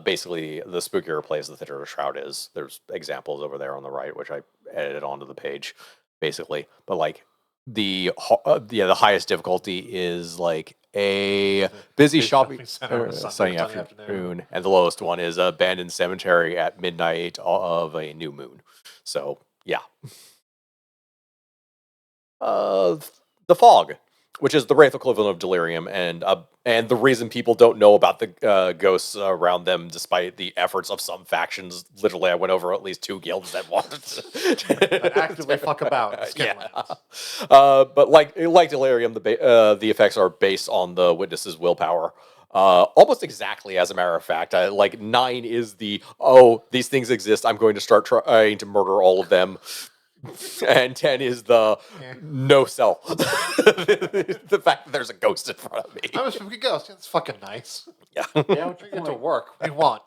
Basically, the spookier plays, the thinner the Shroud is. There's examples over there on the right, which I edited onto the page, basically. But like the highest difficulty is like a busy shopping center on a sunny sunny afternoon, and the lowest one is abandoned cemetery at midnight of a new moon. So yeah. The Fog, which is the Wraith equivalent of Delirium, and the reason people don't know about the ghosts around them, despite the efforts of some factions. Literally, I went over at least 2 guilds that wanted to actively fuck about in Skinlands. But like Delirium, the effects are based on the witness's willpower. Almost exactly, as a matter of fact. Like 9 is these things exist, I'm going to start trying to murder all of them. And 10 is the no sell. The fact that there's a ghost in front of me. I'm a spooky ghost. It's fucking nice. Yeah. Yeah, We get to work. We want.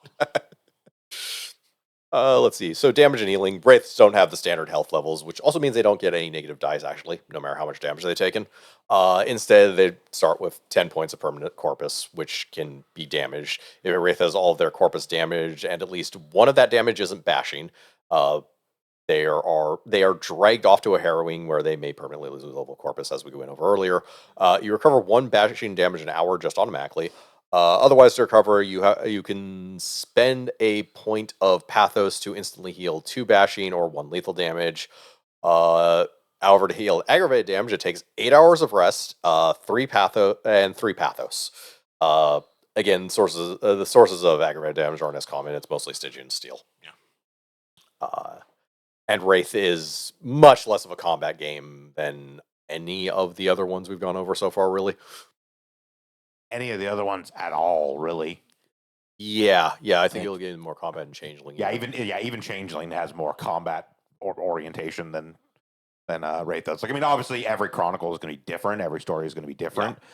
Let's see. So damage and healing. Wraiths don't have the standard health levels, which also means they don't get any negative dice, actually, no matter how much damage they've taken. Instead, they start with 10 points of permanent corpus, which can be damaged. If a Wraith has all of their corpus damaged, and at least one of that damage isn't bashing, they are dragged off to a harrowing, where they may permanently lose a level of corpus, as we went over earlier. You recover 1 bashing damage an hour just automatically. Otherwise, to recover, you can spend a point of pathos to instantly heal 2 bashing or 1 lethal damage. However, to heal aggravated damage, it takes 8 hours of rest, 3 pathos. Again, the sources of aggravated damage aren't as common. It's mostly Stygian steel. Yeah. And Wraith is much less of a combat game than any of the other ones we've gone over so far, really. Any of the other ones at all, really. Yeah, I think you'll get more combat in Changeling. Yeah, even Changeling has more combat orientation than Wraith does. Like, I mean, obviously every chronicle is going to be different. Every story is going to be different. Yeah.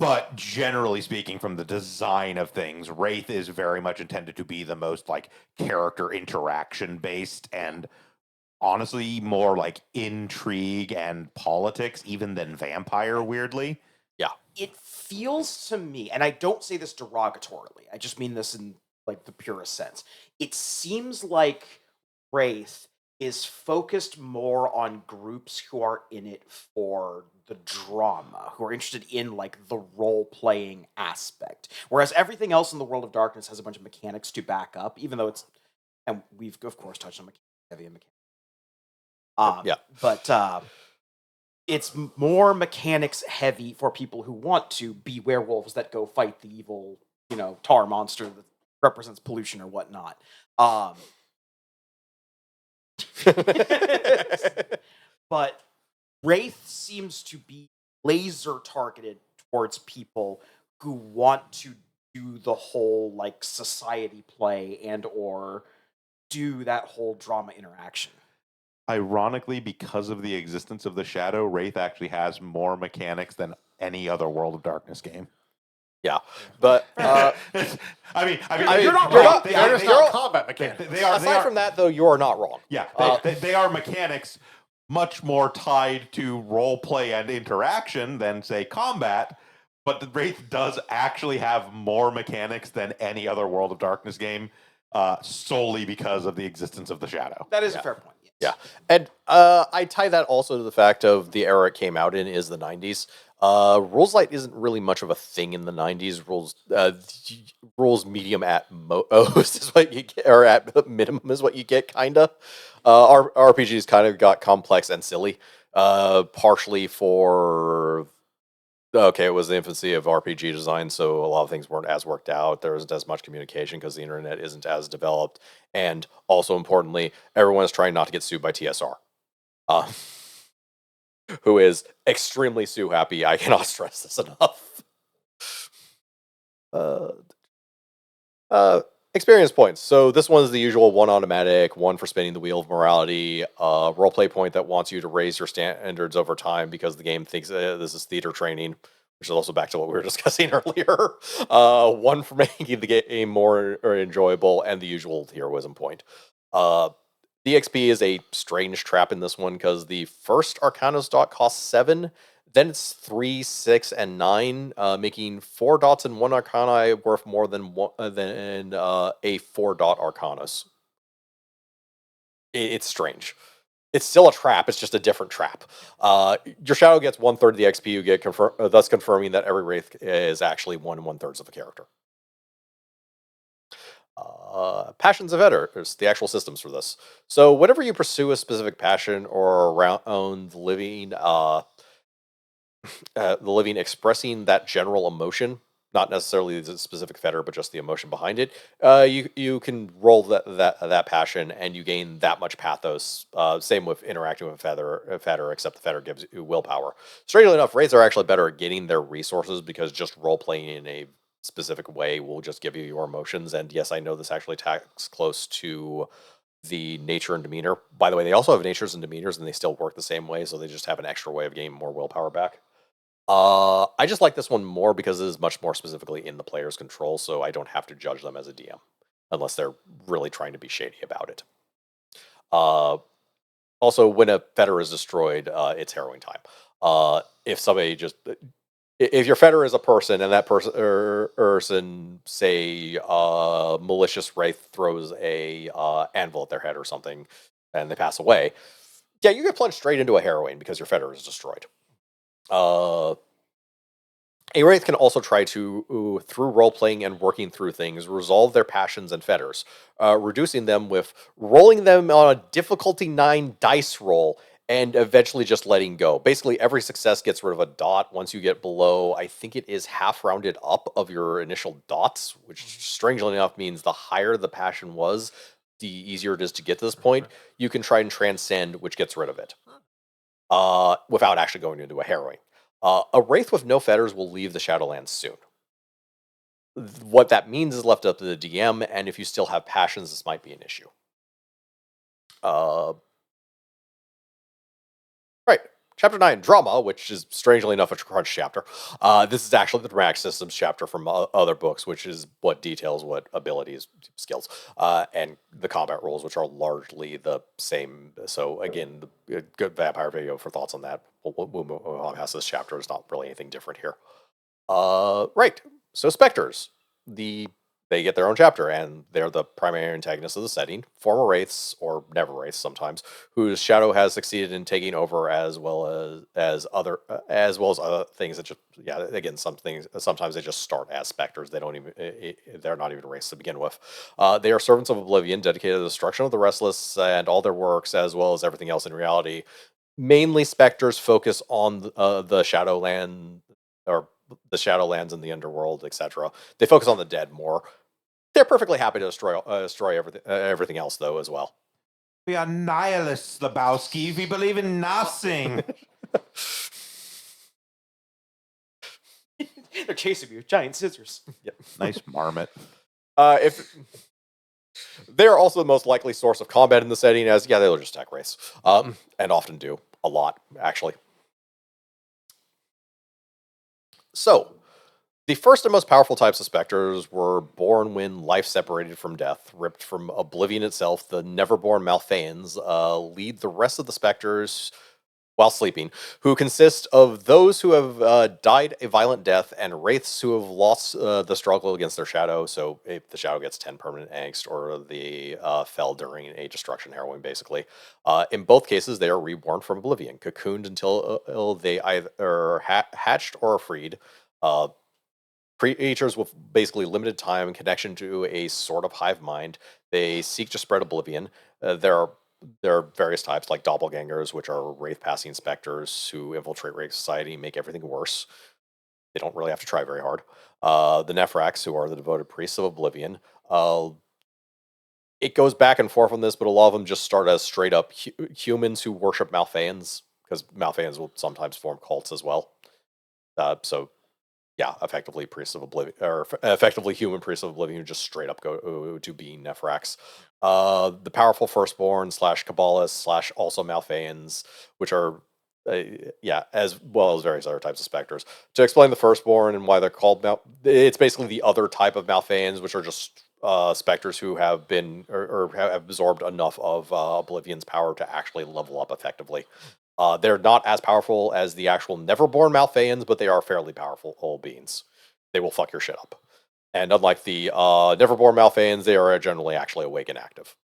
But generally speaking, from the design of things, Wraith is very much intended to be the most like character interaction based, and honestly more like intrigue and politics even than Vampire, weirdly. Yeah. It feels to me, and I don't say this derogatorily, I just mean this in like the purest sense. It seems like Wraith is focused more on groups who are in it for the drama, who are interested in like the role-playing aspect. Whereas everything else in the World of Darkness has a bunch of mechanics to back up, even though it's and we've of course touched on heavy and Yeah. but it's more mechanics heavy for people who want to be werewolves that go fight the evil, tar monster that represents pollution or whatnot. But Wraith seems to be laser targeted towards people who want to do the whole like society play and or do that whole drama interaction. Ironically, because of the existence of the shadow, Wraith actually has more mechanics than any other World of Darkness game. Yeah, but I mean, you're not you're wrong. not- There's you're- not combat mechanics. aside from that, though, you are not wrong. Yeah, they are mechanics much more tied to role play and interaction than, say, combat. But the Wraith does actually have more mechanics than any other World of Darkness game, solely because of the existence of the shadow. That is a fair point. Yes. Yeah, and I tie that also to the fact of the era it came out in is the 90s. Rules Light isn't really much of a thing in the 90s. Rules medium at most is what you get, or at minimum is what you get, kinda. RPGs kind of got complex and silly, partially for... Okay, it was the infancy of RPG design, so a lot of things weren't as worked out. There isn't as much communication because the internet isn't as developed. And also importantly, everyone is trying not to get sued by TSR. Who is extremely sue happy. I cannot stress this enough. Experience points. So this one's the usual one automatic, one for spinning the wheel of morality, roleplay point that wants you to raise your standards over time because the game thinks this is theater training, which is also back to what we were discussing earlier. One for making the game more enjoyable, and the usual heroism point. The XP is a strange trap in this one because the first Arcanos dot costs 7, then it's 3, 6, and 9, making 4 dots in one Arcana worth more than a 4 dot Arcanos. It's strange. It's still a trap. It's just a different trap. Your shadow gets 1/3 of the XP you get, thus confirming that every wraith is actually 1 1/3 of a character. Passions of Editors, the actual systems for this. So whenever you pursue a specific passion or around the living expressing that general emotion, not necessarily the specific fetter, but just the emotion behind it, you can roll that passion and you gain that much pathos. Same with interacting with a fetter, except the fetter gives you willpower. Strangely enough, wraiths are actually better at getting their resources because just role playing in a specific way will just give you your emotions. And yes, I know this actually tacks close to the nature and demeanor. By the way, they also have natures and demeanors and they still work the same way, so they just have an extra way of gaining more willpower back. I just like this one more because it is much more specifically in the player's control, so I don't have to judge them as a DM unless they're really trying to be shady about it. Also, when a fetter is destroyed, it's harrowing time. If your fetter is a person and that person, say, malicious wraith throws a anvil at their head or something, and they pass away, yeah, you get plunged straight into a harrowing because your fetter is destroyed. A wraith can also try to, through role-playing and working through things, resolve their passions and fetters, reducing them with rolling them on a difficulty 9 dice roll and eventually just letting go. Basically, every success gets rid of a dot. Once you get below, I think it is half rounded up of your initial dots, which strangely enough means the higher the passion was, the easier it is to get to this point. You can try and transcend, which gets rid of it, without actually going into a harrowing. A wraith with no fetters will leave the Shadowlands soon. What that means is left up to the DM, and if you still have passions, this might be an issue. Right. Chapter 9, Drama, which is strangely enough a crunch chapter. This is actually the dramatic systems chapter from other books, which is what details what abilities, skills, and the combat rules, which are largely the same. So again, the good vampire video for thoughts on that. We'll move on past this chapter. It's not really anything different here. Right. So Spectres. The they get their own chapter, and they're the primary antagonists of the setting. Former wraiths, or never wraiths sometimes, whose shadow has succeeded in taking over, as well as other things that just again sometimes they just start as specters. They don't even they're not even wraiths to begin with. They are servants of oblivion, dedicated to the destruction of the restless and all their works, as well as everything else in reality. Mainly, specters focus on the Shadowland, or the Shadowlands and the underworld, etc. They focus on the dead more. They're perfectly happy to destroy everything else, though, as well. We are nihilists, Lebowski. We believe in nothing. They're chasing me with giant scissors. Yep. Nice marmot. If they are also the most likely source of combat in the setting, as they'll just attack wraiths, and often do a lot, actually. So, the first and most powerful types of specters were born when life separated from death, ripped from oblivion itself. The never-born Malfeans lead the rest of the specters while sleeping, who consist of those who have died a violent death, and wraiths who have lost the struggle against their shadow. So if the shadow gets 10 permanent angst, or they fell during a destruction heroine, basically. In both cases, they are reborn from oblivion, cocooned until they either hatched or are freed. Creatures with basically limited time and connection to a sort of hive mind. They seek to spread oblivion. There are various types, like doppelgangers, which are wraith-passing specters who infiltrate wraith society and make everything worse. They don't really have to try very hard. The Nephrax, who are the devoted priests of oblivion. It goes back and forth on this, but a lot of them just start as straight-up humans who worship Malfeans, because Malfeans will sometimes form cults as well. Effectively priests of oblivion, or effectively human priests of oblivion, who just straight up go to being Nephrax. The powerful firstborn / Kabbalists / also Malfeans, which are as well as various other types of specters. To explain the firstborn and why they're called it's basically the other type of Malfeans, which are just specters who have been or have absorbed enough of Oblivion's power to actually level up effectively. They're not as powerful as the actual Neverborn Malfeans, but they are fairly powerful old beings. They will fuck your shit up. And unlike the Neverborn Malfeans, they are generally actually awake and active.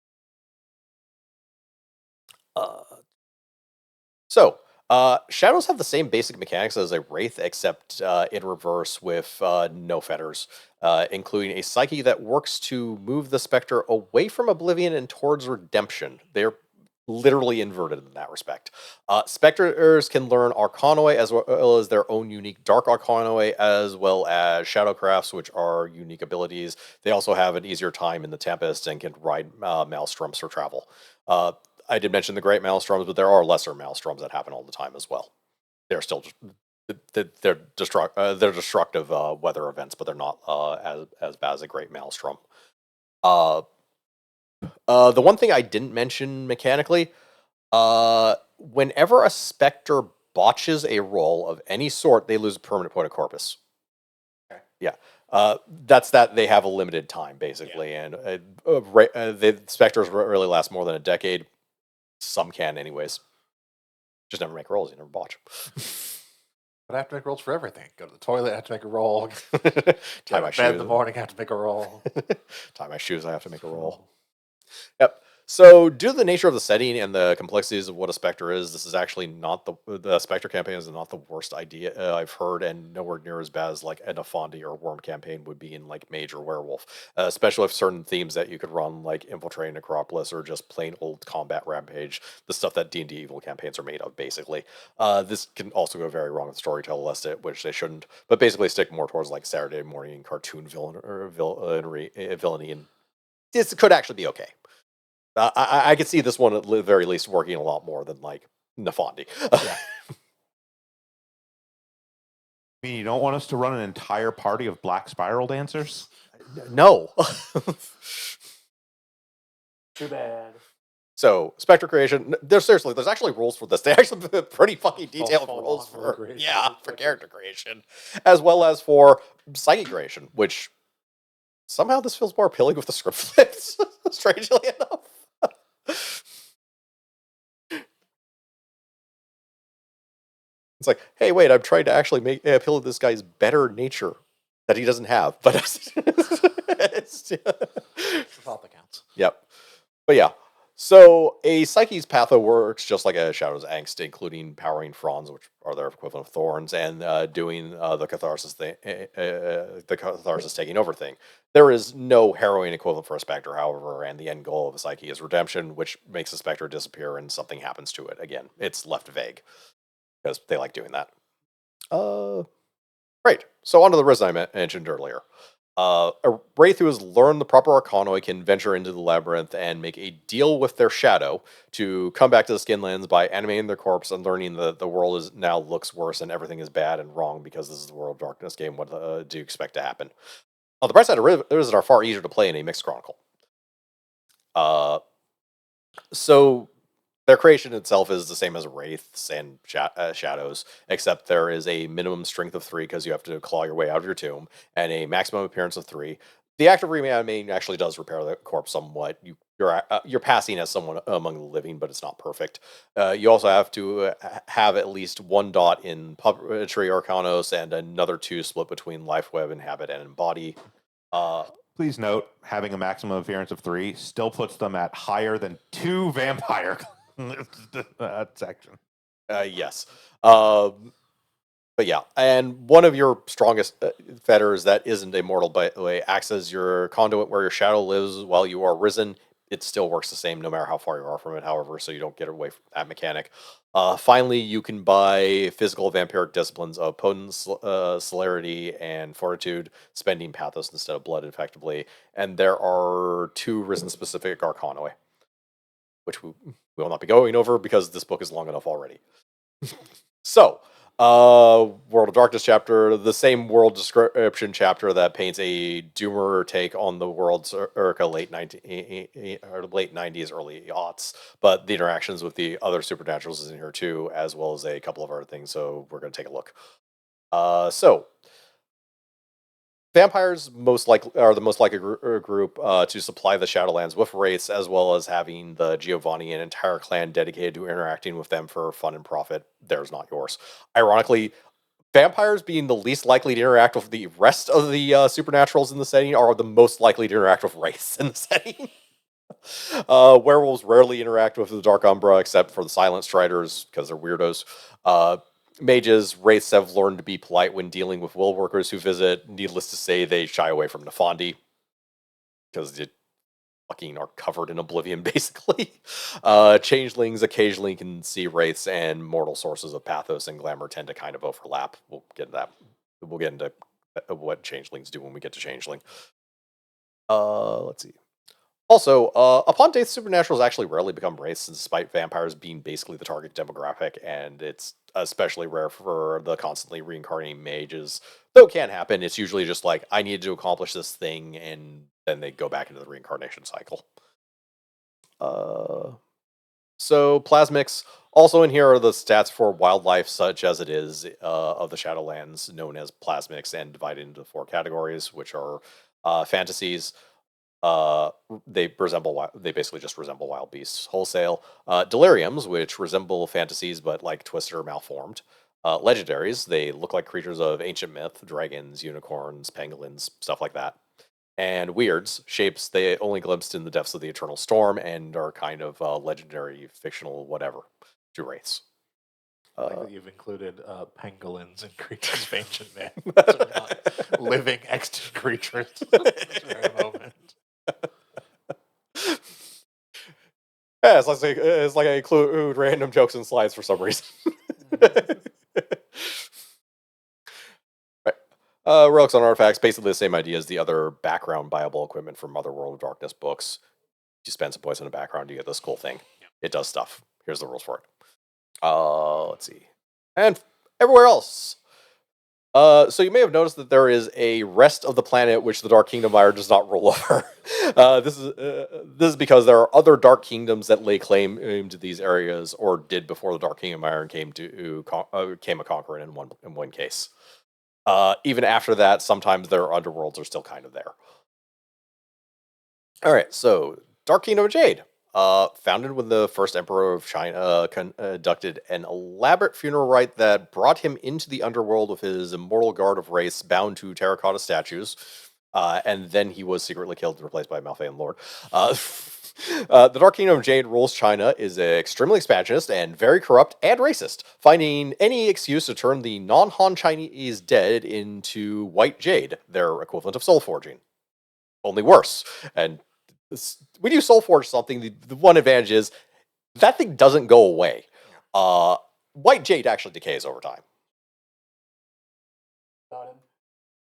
Shadows have the same basic mechanics as a Wraith, except in reverse with no fetters, including a psyche that works to move the Spectre away from Oblivion and towards redemption. They're literally inverted in that respect. Spectres can learn Arcanoi as well as their own unique Dark Arcanoi, as well as Shadowcrafts, which are unique abilities. They also have an easier time in the Tempest and can ride Maelstroms for travel. I did mention the Great Maelstroms, but there are lesser Maelstroms that happen all the time as well. They're still they're destructive weather events, but they're not as bad as a Great Maelstrom. The one thing I didn't mention mechanically, whenever a Spectre botches a roll of any sort, they lose a permanent point of corpus. Okay. Yeah. That's that they have a limited time, basically, and the Spectres really last more than a decade. Some can, anyways. Just never make rolls. You never botch. But I have to make rolls for everything. Go to the toilet, I have to make a roll. Tie my bed shoes in the morning, I have to make a roll. Tie my shoes, I have to make a roll. Yep. So, due to the nature of the setting and the complexities of what a Spectre is, this is actually not the Spectre campaign is not the worst idea I've heard, and nowhere near as bad as like a Nefandi or Worm campaign would be in like Mage or Werewolf, especially if certain themes that you could run, like infiltrating Necropolis or just plain old combat rampage, the stuff that D&D Evil campaigns are made of, basically. This can also go very wrong with storyteller, which they shouldn't, but basically stick more towards like Saturday morning cartoon villainy, and this could actually be okay. I could see this one at the very least working a lot more than like Nefandi. I mean, you don't want us to run an entire party of Black Spiral dancers? No. Too bad. So, Spectre creation. There's actually rules for this. They actually put pretty fucking detailed full rules on for creation. for character creation, as well as for psyche creation, which somehow this feels more appealing with the script flips, strangely enough. It's like, hey, wait, I'm trying to actually appeal to this guy's better nature that he doesn't have, but It's the thought that counts. Yep. But yeah. So a Psyche's patho works just like a Shadow's Angst, including powering fronds, which are their equivalent of thorns, and doing the catharsis thing, the catharsis taking over thing. There is no harrowing equivalent for a Spectre, however, and the end goal of a Psyche is redemption, which makes a Spectre disappear and something happens to it. Again, it's left vague because they like doing that. Right. So on to the risen I mentioned earlier. A Wraith who has learned the proper Arcanoi can venture into the labyrinth and make a deal with their shadow to come back to the Skinlands by animating their corpse and learning that the world is now looks worse and everything is bad and wrong because this is the World of Darkness game. What do you expect to happen? The bright side of Risen are far easier to play in a mixed chronicle. So their creation itself is the same as Wraiths and Shadows, except there is a minimum strength of 3 because you have to claw your way out of your tomb, and a maximum appearance of 3. The act of reanimating actually does repair the corpse somewhat. You're passing as someone among the living, but it's not perfect. You also have to have at least 1 dot in Puppetry Arcanos and another 2 split between Life Web, Inhabit, and Embody. Please note, having a maximum appearance of 3 still puts them at higher than 2 vampire section. Yes. But yeah, and one of your strongest fetters that isn't immortal, by the way, acts as your conduit where your shadow lives while you are risen. It still works the same no matter how far you are from it, however, so you don't get away from that mechanic. Finally, you can buy physical vampiric disciplines of Potence, Celerity, and Fortitude, spending Pathos instead of Blood, effectively. And there are 2 Risen-specific Arcanoi, which we will not be going over because this book is long enough already. So, World of Darkness chapter, the same world description chapter that paints a doomer take on the world circa late 90s, early aughts, but the interactions with the other supernaturals is in here too, as well as a couple of other things, so we're going to take a look. So, vampires are the most likely group to supply the Shadowlands with wraiths, as well as having the Giovanni and entire clan dedicated to interacting with them for fun and profit. Theirs, not yours. Ironically, vampires being the least likely to interact with the rest of the supernaturals in the setting are the most likely to interact with wraiths in the setting. Werewolves rarely interact with the Dark Umbra, except for the Silent Striders, because they're weirdos. Mages, wraiths have learned to be polite when dealing with will workers who visit. Needless to say, they shy away from Nefandi because they fucking are covered in oblivion, basically. Changelings occasionally can see wraiths, and mortal sources of pathos and glamour tend to kind of overlap. We'll get into what changelings do when we get to changeling. Let's see. Also, upon death, supernaturals actually rarely become wraiths, despite vampires being basically the target demographic, and it's especially rare for the constantly reincarnating mages. Though it can happen, it's usually just like, I needed to accomplish this thing, and then they go back into the reincarnation cycle. So, Plasmics. Also in here are the stats for wildlife, such as it is of the Shadowlands, known as Plasmics, and divided into 4 categories, which are fantasies. They basically just resemble wild beasts wholesale. Deliriums, which resemble fantasies but like twisted or malformed. Legendaries, they look like creatures of ancient myth, dragons, unicorns, pangolins, stuff like that. And weirds, shapes they only glimpsed in the depths of the eternal storm and are kind of legendary, fictional, whatever, to wraiths. I like that you've included pangolins and creatures of ancient myth. So we're not living extant creatures at this very moment. Yeah, it's like I include random jokes and slides for some reason. Right. Relics on artifacts, basically the same idea as the other background buyable equipment from other World of Darkness books. You spend some points on the background, you get this cool thing. It does stuff. Here's the rules for it. Let's see. And everywhere else. So you may have noticed that there is a rest of the planet which the Dark Kingdom Empire does not rule over. This is because there are other Dark Kingdoms that lay claim to these areas, or did before the Dark Kingdom Empire came a conqueror in one case. Even after that, sometimes their underworlds are still kind of there. All right, so Dark Kingdom of Jade. Founded when the first emperor of China conducted an elaborate funeral rite that brought him into the underworld with his immortal guard of wraiths bound to terracotta statues. And then he was secretly killed and replaced by Malfean Lord. The Dark Kingdom of Jade rules China, is extremely expansionist and very corrupt and racist, finding any excuse to turn the non-Han Chinese dead into white jade, their equivalent of soul forging. Only worse. And when you soul forge something, the one advantage is that thing doesn't go away. White jade actually decays over time. Got him.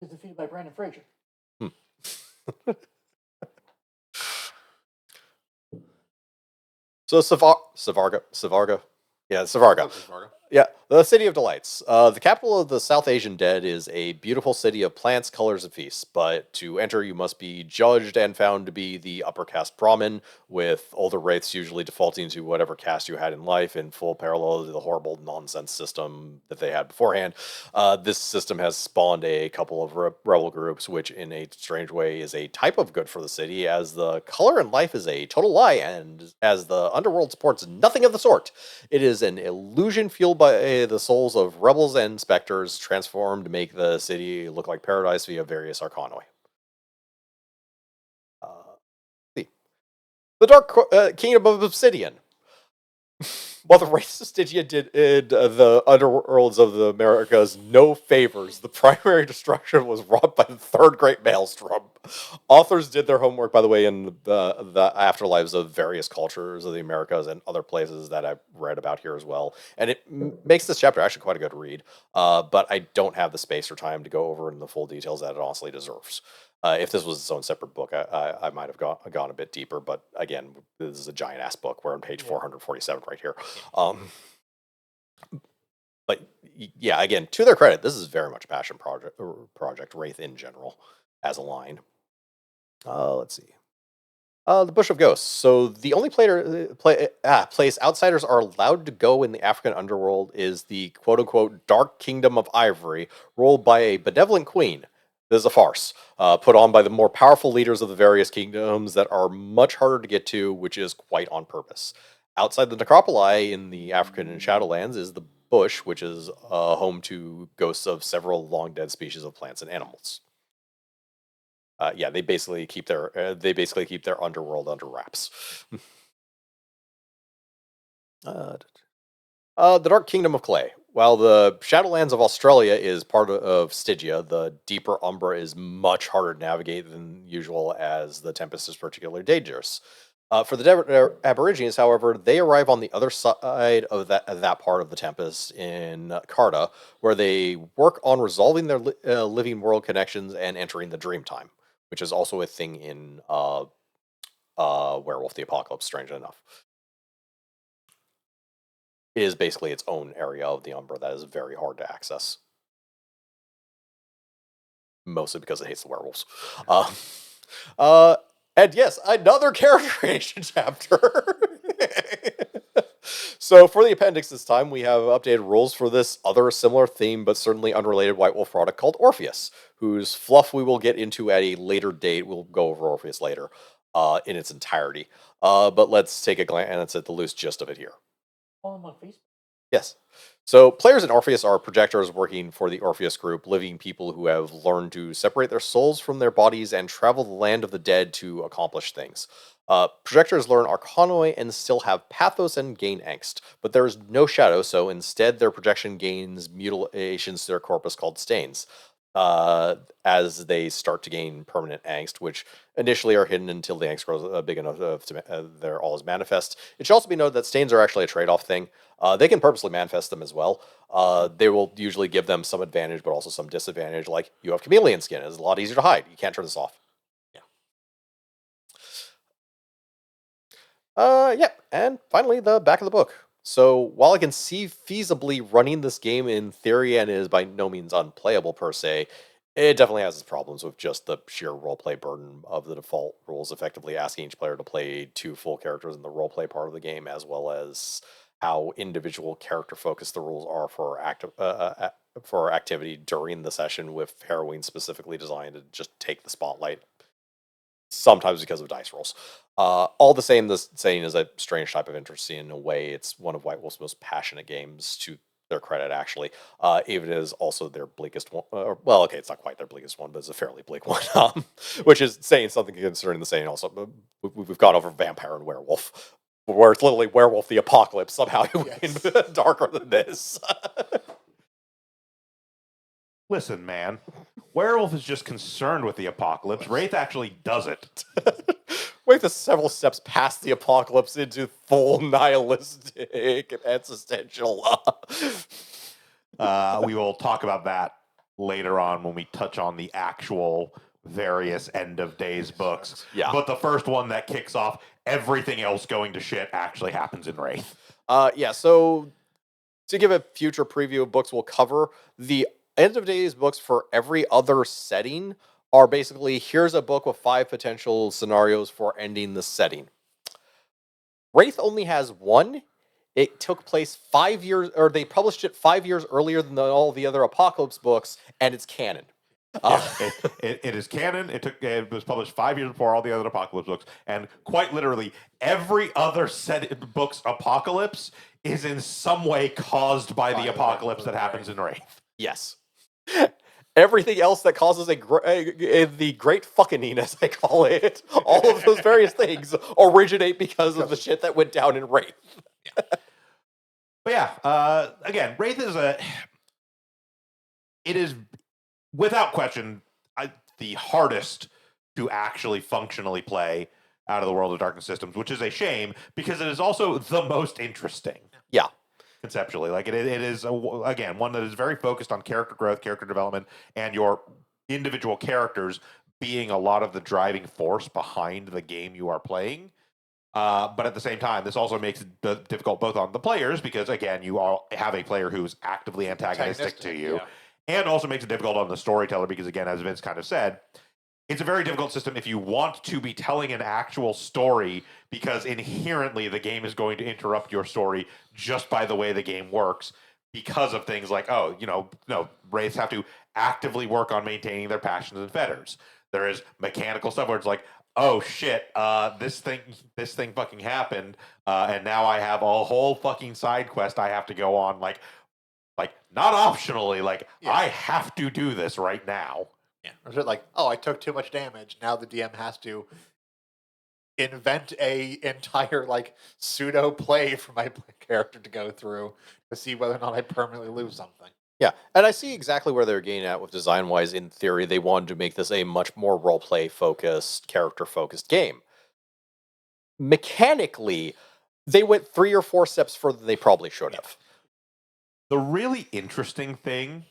He's defeated by Brandon Fraser. So Savarga. Yeah, Savarga. Yeah, the City of Delights. The capital of the South Asian dead is a beautiful city of plants, colors, and feasts. But to enter, you must be judged and found to be the upper caste Brahmin, with older wraiths usually defaulting to whatever caste you had in life, in full parallel to the horrible nonsense system that they had beforehand. This system has spawned a couple of rebel groups, which in a strange way is a type of good for the city, as the color in life is a total lie, and as the underworld supports nothing of the sort. It is an illusion fueled by the souls of rebels and specters transformed to make the city look like paradise via various arcanoi. The Dark Kingdom of Obsidian. While the race of Stygia did the underworlds of the Americas no favors, the primary destruction was wrought by the Third Great Maelstrom. Authors did their homework, by the way, in the afterlives of various cultures of the Americas and other places that I've read about here as well. And it makes this chapter actually quite a good read, but I don't have the space or time to go over in the full details that it honestly deserves. If this was its own separate book, I might have gone a bit deeper. But again, this is a giant ass book. We're on page 447 right here. But yeah, again, to their credit, this is very much a passion project. Wraith in general, as a line. Let's see. The Bush of Ghosts. So the only place outsiders are allowed to go in the African underworld is the quote-unquote Dark Kingdom of Ivory, ruled by a benevolent queen. This is a farce, put on by the more powerful leaders of the various kingdoms that are much harder to get to, which is quite on purpose. Outside the necropoli in the African and Shadowlands is the Bush, which is home to ghosts of several long-dead species of plants and animals. Yeah, they basically keep their underworld under wraps. The Dark Kingdom of Clay. While the Shadowlands of Australia is part of Stygia, the deeper Umbra is much harder to navigate than usual, as the Tempest is particularly dangerous. For the Aborigines, however, they arrive on the other side of that part of the Tempest in Carta, where they work on resolving their living world connections and entering the Dreamtime, which is also a thing in Werewolf the Apocalypse, strangely enough. It is basically its own area of the Umbra that is very hard to access. Mostly because it hates the werewolves. And yes, another character creation chapter. So for the appendix this time, we have updated rules for this other similar theme, but certainly unrelated White Wolf product called Orpheus, whose fluff we will get into at a later date. We'll go over Orpheus later in its entirety. But let's take a glance at the loose gist of it here. Follow him on Facebook. Yes. So players in Orpheus are projectors working for the Orpheus group, living people who have learned to separate their souls from their bodies and travel the land of the dead to accomplish things. Projectors learn Arcanoi and still have pathos and gain angst, but there is no shadow, so instead their projection gains mutilations to their corpus called stains. As they start to gain permanent angst, which initially are hidden until the angst grows big enough to they're all as manifest. It should also be noted that stains are actually a trade-off thing. They can purposely manifest them as well. They will usually give them some advantage, but also some disadvantage. Like, you have chameleon skin; it's a lot easier to hide. You can't turn this off. Yeah, and finally, the back of the book. So, while I can see feasibly running this game in theory and is by no means unplayable per se, it definitely has its problems with just the sheer roleplay burden of the default rules, effectively asking each player to play 2 full characters in the roleplay part of the game, as well as how individual character-focused the rules are for activity during the session, with heroine specifically designed to just take the spotlight, sometimes because of dice rolls. All the same, this saying is a strange type of interest in a way. It's one of White Wolf's most passionate games to their credit, actually. Even is also their bleakest one. Well, okay, it's not quite their bleakest one, but it's a fairly bleak one, which is saying something considering the saying also. We've gone over vampire and werewolf, where it's literally werewolf the apocalypse. Somehow Yes. darker than this. Listen, man. Werewolf is just concerned with the apocalypse. Wraith actually does it. Wait, the several steps past the apocalypse into full nihilistic and existential. We will talk about that later on when we touch on the actual various end of days books. Yeah. But the first one that kicks off everything else going to shit actually happens in Wraith. Yeah, so to give a future preview of books we'll cover, the end of days books for every other setting are basically, here's a book with 5 potential scenarios for ending the setting. Wraith only has one. It took place 5 years, or they published it 5 years earlier than all the other Apocalypse books, and it's canon. It is canon. It was published 5 years before all the other Apocalypse books, and quite literally every other book's Apocalypse is in some way caused by the apocalypse that happens in Wraith. Yes. Everything else that causes the great fucking, as I call it, all of those various things originate because of the shit that went down in Wraith. But yeah, again, Wraith it is without question the hardest to actually functionally play out of the World of Darkness systems, which is a shame because it is also the most interesting. Yeah. Conceptually, like it is again one that is very focused on character growth, character development, and your individual characters being a lot of the driving force behind the game you are playing. But at the same time, this also makes it difficult both on the players because again, you all have a player who's actively antagonistic to you, and also makes it difficult on the storyteller because again, as Vince kind of said, it's a very difficult system if you want to be telling an actual story because inherently the game is going to interrupt your story just by the way the game works because of things like, Wraiths have to actively work on maintaining their passions and fetters. There is mechanical stuff where it's like, oh shit, this thing fucking happened, and now I have a whole fucking side quest I have to go on, like not optionally, I have to do this right now. Yeah. Or is it like, oh, I took too much damage. Now the DM has to invent a entire pseudo play for my character to go through to see whether or not I permanently lose something. Yeah, and I see exactly where they're getting at with design-wise. In theory, they wanted to make this a much more role-play-focused, character-focused game. Mechanically, they went 3 or 4 steps further than they probably should have. The really interesting thing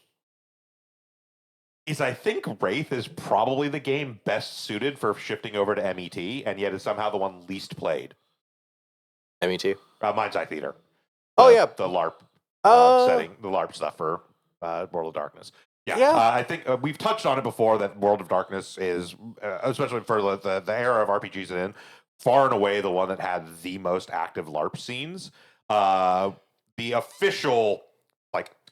is I think Wraith is probably the game best suited for shifting over to MET, and yet is somehow the one least played. MET? Mind's Eye Theater. Oh, yeah. The LARP setting, the LARP stuff for World of Darkness. Yeah. I think we've touched on it before that World of Darkness is, especially for the era of RPGs in, far and away the one that had the most active LARP scenes. The official,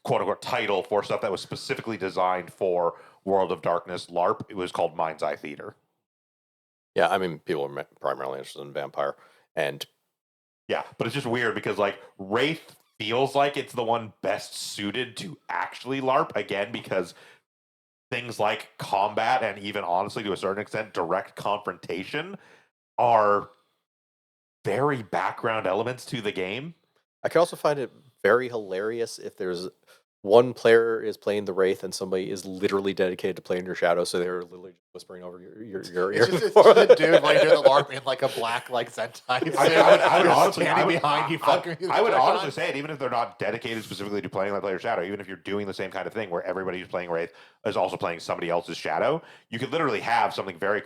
quote-unquote title for stuff that was specifically designed for World of Darkness LARP, it was called Mind's Eye Theater. Yeah, I mean, people are primarily interested in Vampire. And yeah, but it's just weird because, Wraith feels like it's the one best suited to actually LARP, again, because things like combat and even, honestly, to a certain extent, direct confrontation are very background elements to the game. I can also find it very hilarious if there's one player is playing the Wraith and somebody is literally dedicated to playing your shadow, so they're literally just whispering over your ear. It's just a dude doing the LARP in a black Zentai. I would honestly, I would honestly say it, even if they're not dedicated specifically to playing that player's shadow, even if you're doing the same kind of thing where everybody who's playing Wraith is also playing somebody else's shadow, you could literally have something very,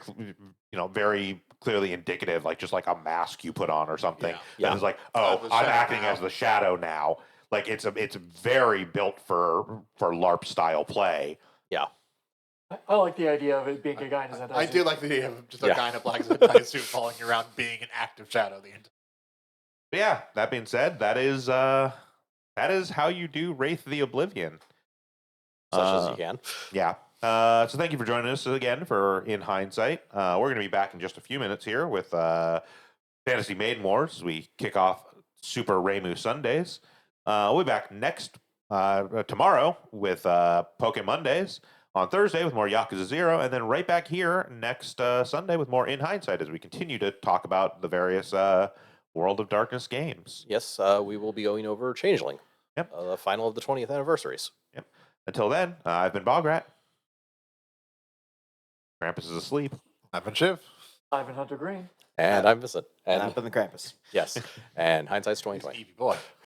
very clearly indicative, just like a mask you put on or something. Yeah. That is like, oh, I'm acting as the shadow now. It's very built for LARP style play. Yeah. I like the idea of it being a guy in a Zentai I suit. do like the idea of just a guy in a black Zentai suit following you around being an active shadow the entire time. But yeah, that being said, that is how you do Wraith the Oblivion. Such as you can. Yeah. So thank you for joining us again for In Hindsight. We're going to be back in just a few minutes here with Fantasy Maiden Wars as we kick off Super Remu Sundays. We'll be back next tomorrow with Poke Mondays. On Thursday with more Yakuza 0, and then right back here next Sunday with more In Hindsight as we continue to talk about the various World of Darkness games. Yes, we will be going over Changeling. Yep. The final of the 20th anniversaries. Yep. Until then, I've been Bograt. Krampus is asleep. I've been Shiv. Ivan Hunter Green. And I'm Vincent. And And I've been the Krampus. yes, and Hindsight's 2020. Stevie boy.